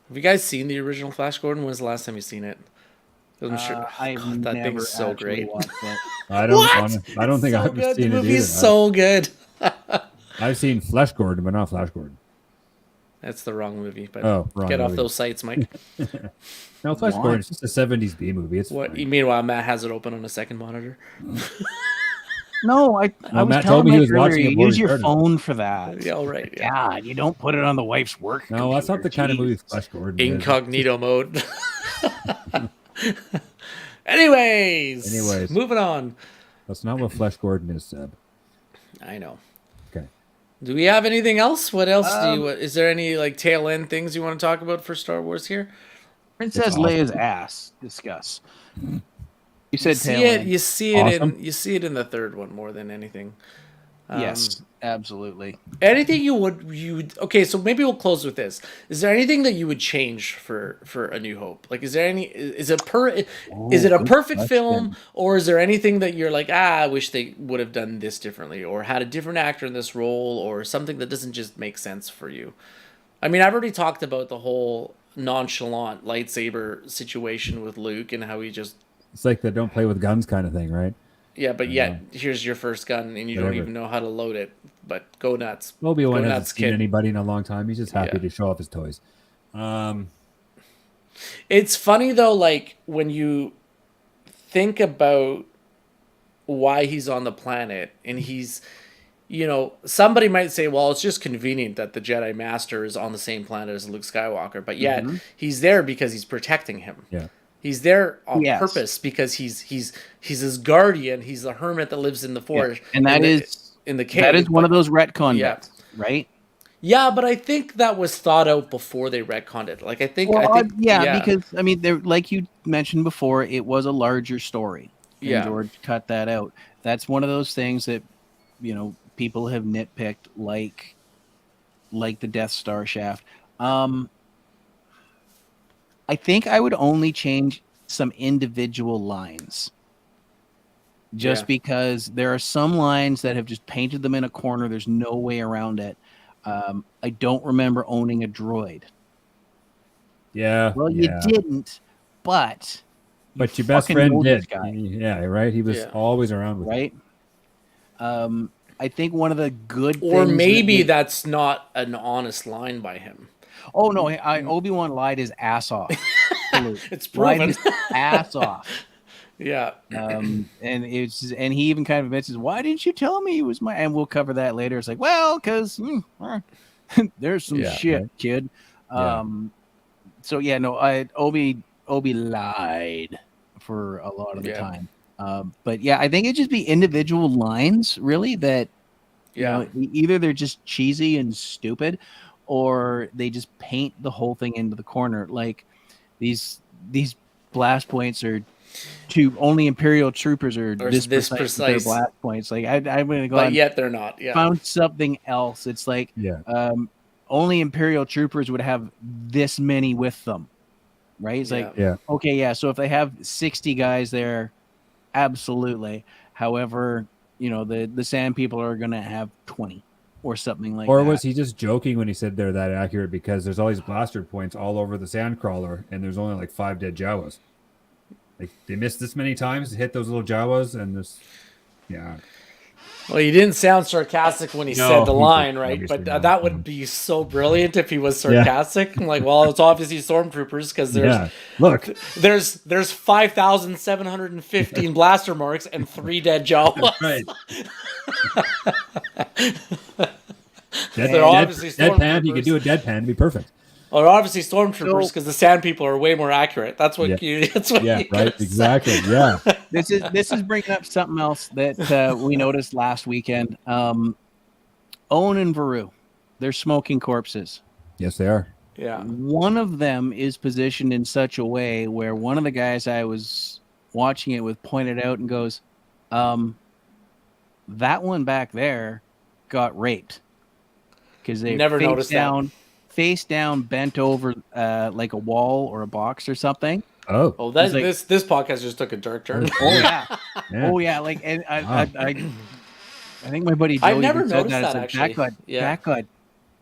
B: have you guys seen the original Flash Gordon? When's the last time you seen it? I'm sure. That thing's so great.
C: I don't think I've seen it either.
B: The movie's so good.
C: I've seen Flash Gordon, but not Flash Gordon.
B: That's the wrong movie. But
C: wrong
B: get off
C: movie.
B: those sites, Mike.
C: No, Flash Gordon's just a 70s B movie. It's
B: what?
C: fine.
B: Meanwhile, Matt has it open on a second monitor.
A: No, I was
C: Matt
A: telling
C: told me he was
A: earlier,
C: watching it.
A: use your phone for that.
B: Yeah, all right. Yeah.
A: God, you don't put it on the wife's work.
C: No, that's not the kind of movie Flash Gordon is.
B: Incognito mode. Anyways, moving on.
C: That's not what Flash Gordon is, Seb.
B: I know.
C: Okay.
B: Do we have anything else? What else is there any like tail end things you want to talk about for Star Wars here?
A: Princess Leia's ass. Discuss. You said
B: you see it in the third one more than anything.
A: Yes, absolutely.
B: Anything you would okay, so maybe we'll close with this. Is there anything that you would change for A New Hope? Like, is it a perfect film, or is there anything that you're like, I wish they would have done this differently, or had a different actor in this role, or something that doesn't just make sense for you? I mean, I've already talked about the whole nonchalant lightsaber situation with Luke and how he just...
C: It's like the don't play with guns kind of thing, right?
B: Yeah, but yet here's your first gun and you don't even know how to load it. But go nuts.
C: Obi-Wan hasn't seen anybody in a long time. He's just happy to show off his toys.
B: It's funny though, like when you think about why he's on the planet and he's, somebody might say, well, it's just convenient that the Jedi Master is on the same planet as Luke Skywalker, but yet he's there because he's protecting him.
C: Yeah.
B: He's there on purpose because he's his guardian. He's the hermit that lives in the forest,
A: and that is
B: in the cave.
A: That is one of those retcon bits, right?
B: Yeah, but I think that was thought out before they retconned it. Like I think,
A: because I mean, there, like you mentioned before, it was a larger story. And George cut that out. That's one of those things that people have nitpicked, like the Death Star shaft. I think I would only change some individual lines. Just because there are some lines that have just painted them in a corner. There's no way around it. I don't remember owning a droid.
C: Yeah.
A: Well, you didn't, but
C: your best friend did. Yeah, right? He was always around with
A: right? I think one of the good
B: or
A: things... Or
B: maybe that's not an honest line by him.
A: Oh, no, Obi-Wan lied his ass off.
B: It's proven.
A: Lied his ass off.
B: Yeah.
A: And he even kind of admits, why didn't you tell me he was my... And we'll cover that later. It's like, well, because there's some shit, right? Kid. So, Obi lied for a lot of the time. But, I think it'd just be individual lines, really, that either they're just cheesy and stupid, or they just paint the whole thing into the corner. Like these blast points are only Imperial troopers are this precise. Their blast points. Like I'm going to go.
B: But yet they're not. Yeah.
A: Found something else. It's like only Imperial troopers would have this many with them, right? It's like okay, so if they have 60 guys there, absolutely. However, the Sand people are going to have 20. Or something like that.
C: Or was he just joking when he said they're that accurate because there's all these blaster points all over the Sandcrawler and there's only like 5 dead Jawas? Like they missed this many times to hit those little Jawas and this,
B: Well, he didn't sound sarcastic when he said the line, right? But that would be so brilliant if he was sarcastic. I'm like, well, it's obviously stormtroopers because there's 5,715 blaster marks and 3 dead Jawas.
C: Right.
B: They're obviously
C: deadpan. You could do a deadpan to be perfect.
B: Or obviously stormtroopers, because the sand people are way more accurate. That's what you. That's what.
C: Yeah, right. Exactly. Yeah.
A: This is bringing up something else that we noticed last weekend. Owen and Veru, they're smoking corpses.
C: Yes, they are.
B: Yeah.
A: One of them is positioned in such a way where one of the guys I was watching it with pointed out and goes, that one back there got raped because they
B: never noticed
A: face down, bent over like a wall or a box or something.
B: Oh, that like, this podcast just took a dark turn.
A: Oh yeah, oh yeah. Like, and I think my buddy Joe
B: I've never
A: said
B: noticed that actually.
A: That got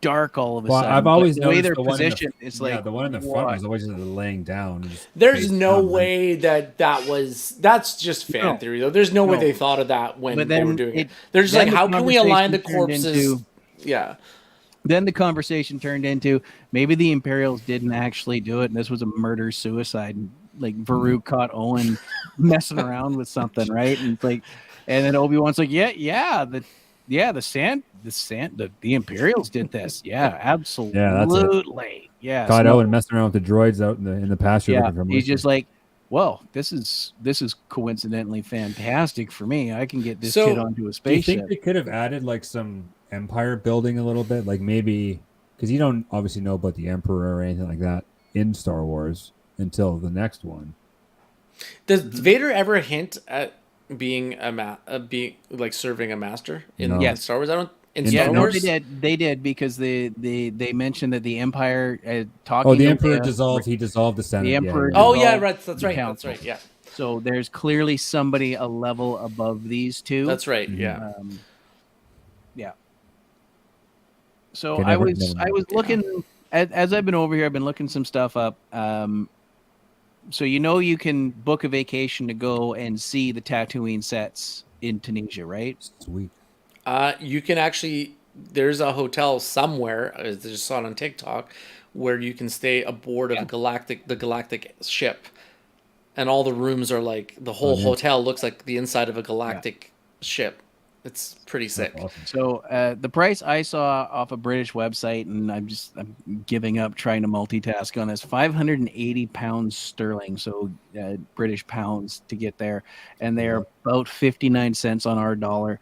A: dark all of a sudden.
C: I've always
A: the way they're
C: the
A: positioned. It's like
C: the one in the front was always just laying down.
B: There's no way that's just fan theory though. There's no way they thought of that when they were doing it. They're just like, how can we align the corpses?
A: Then the conversation turned into maybe the Imperials didn't actually do it, and this was a murder suicide. Like Veru caught Owen messing around with something, right? And it's like, and then Obi-Wan's like, the Imperials did this. Yeah, absolutely. Yeah,
C: caught Owen messing around with the droids out in the pasture.
A: Yeah, he's just like, well, this is coincidentally fantastic for me. I can get this kid onto a spaceship.
C: Do you think they could have added like some empire building a little bit, like maybe because you don't obviously know about the Emperor or anything like that in Star Wars until the next one.
B: Does Vader ever hint at being being like serving a master in Star Wars? I don't. Star Wars?
A: They did because they mentioned that the Empire
C: talking. Oh, the Emperor dissolved. He dissolved the Senate.
A: The Emperor.
B: Right. That's right. Council. That's right. Yeah.
A: So there's clearly somebody a level above these two.
B: That's right. Yeah.
A: Yeah. So I was looking as I've been over here. I've been looking some stuff up. So you can book a vacation to go and see the Tatooine sets in Tunisia, right?
C: Sweet.
B: You can actually. There's a hotel somewhere. I just saw it on TikTok where you can stay aboard of the galactic ship, and all the rooms are like the whole hotel looks like the inside of a galactic ship. It's pretty sick.
C: Awesome.
A: So the price I saw off a British website, and I'm giving up trying to multitask on this, 580 pounds sterling, so British pounds to get there, and they are about 59 cents on our dollar.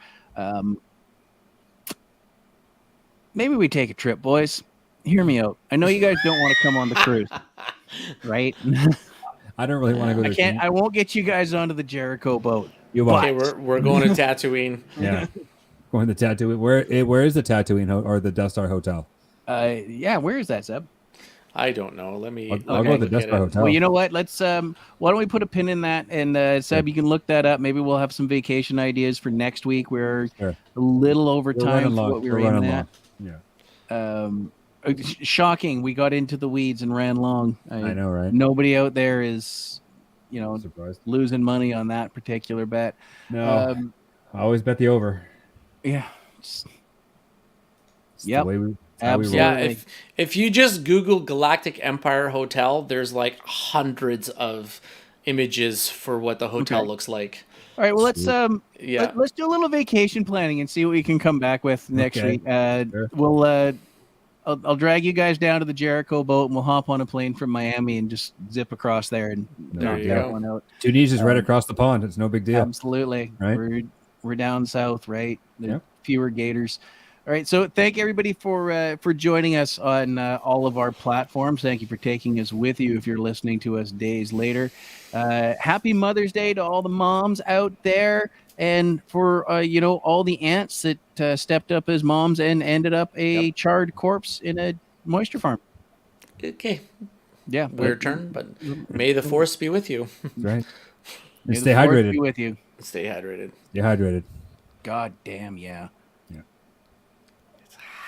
A: Maybe we take a trip, boys. Hear me out. I know you guys don't want to come on the cruise, right?
C: I don't really want to go.
A: I won't get you guys onto the Jericho boat.
B: Okay, we're going to Tatooine.
C: Yeah, going to Tatooine. Where is the Tatooine or the Death Star Hotel?
A: Where is that, Zeb?
B: I don't know. Let me.
C: I'll go to the Death Star Hotel.
A: Well, you know what? Let's. Why don't we put a pin in that? And Seb, you can look that up. Maybe we'll have some vacation ideas for next week. We're a little over time for what we were aiming at.
C: Yeah.
A: Shocking. We got into the weeds and ran long.
C: I know, right?
A: Nobody out there is,
C: surprised.
A: losing money on that particular bet.
C: No, I always bet the over.
A: Yeah.
B: Absolutely. Yeah, if you just Google Galactic Empire Hotel, there's like hundreds of images for what the hotel looks like.
A: All right, well let's do a little vacation planning and see what we can come back with next week.
C: Sure.
A: We'll I'll drag you guys down to the Jericho boat and we'll hop on a plane from Miami and just zip across there and knock that one out.
C: Tunisia's right across the pond. It's no big deal.
A: Absolutely.
C: Right.
A: We're down south, right? Fewer gators. All right, so thank everybody for joining us on all of our platforms. Thank you for taking us with you if you're listening to us days later. Happy Mother's Day to all the moms out there, and for all the aunts that stepped up as moms and ended up a charred corpse in a moisture farm.
B: Okay.
A: Yeah.
B: Weird turn, but may the force be with you.
C: Right. And stay hydrated.
A: Be with you.
B: Stay hydrated.
C: Stay hydrated.
A: God damn, yeah.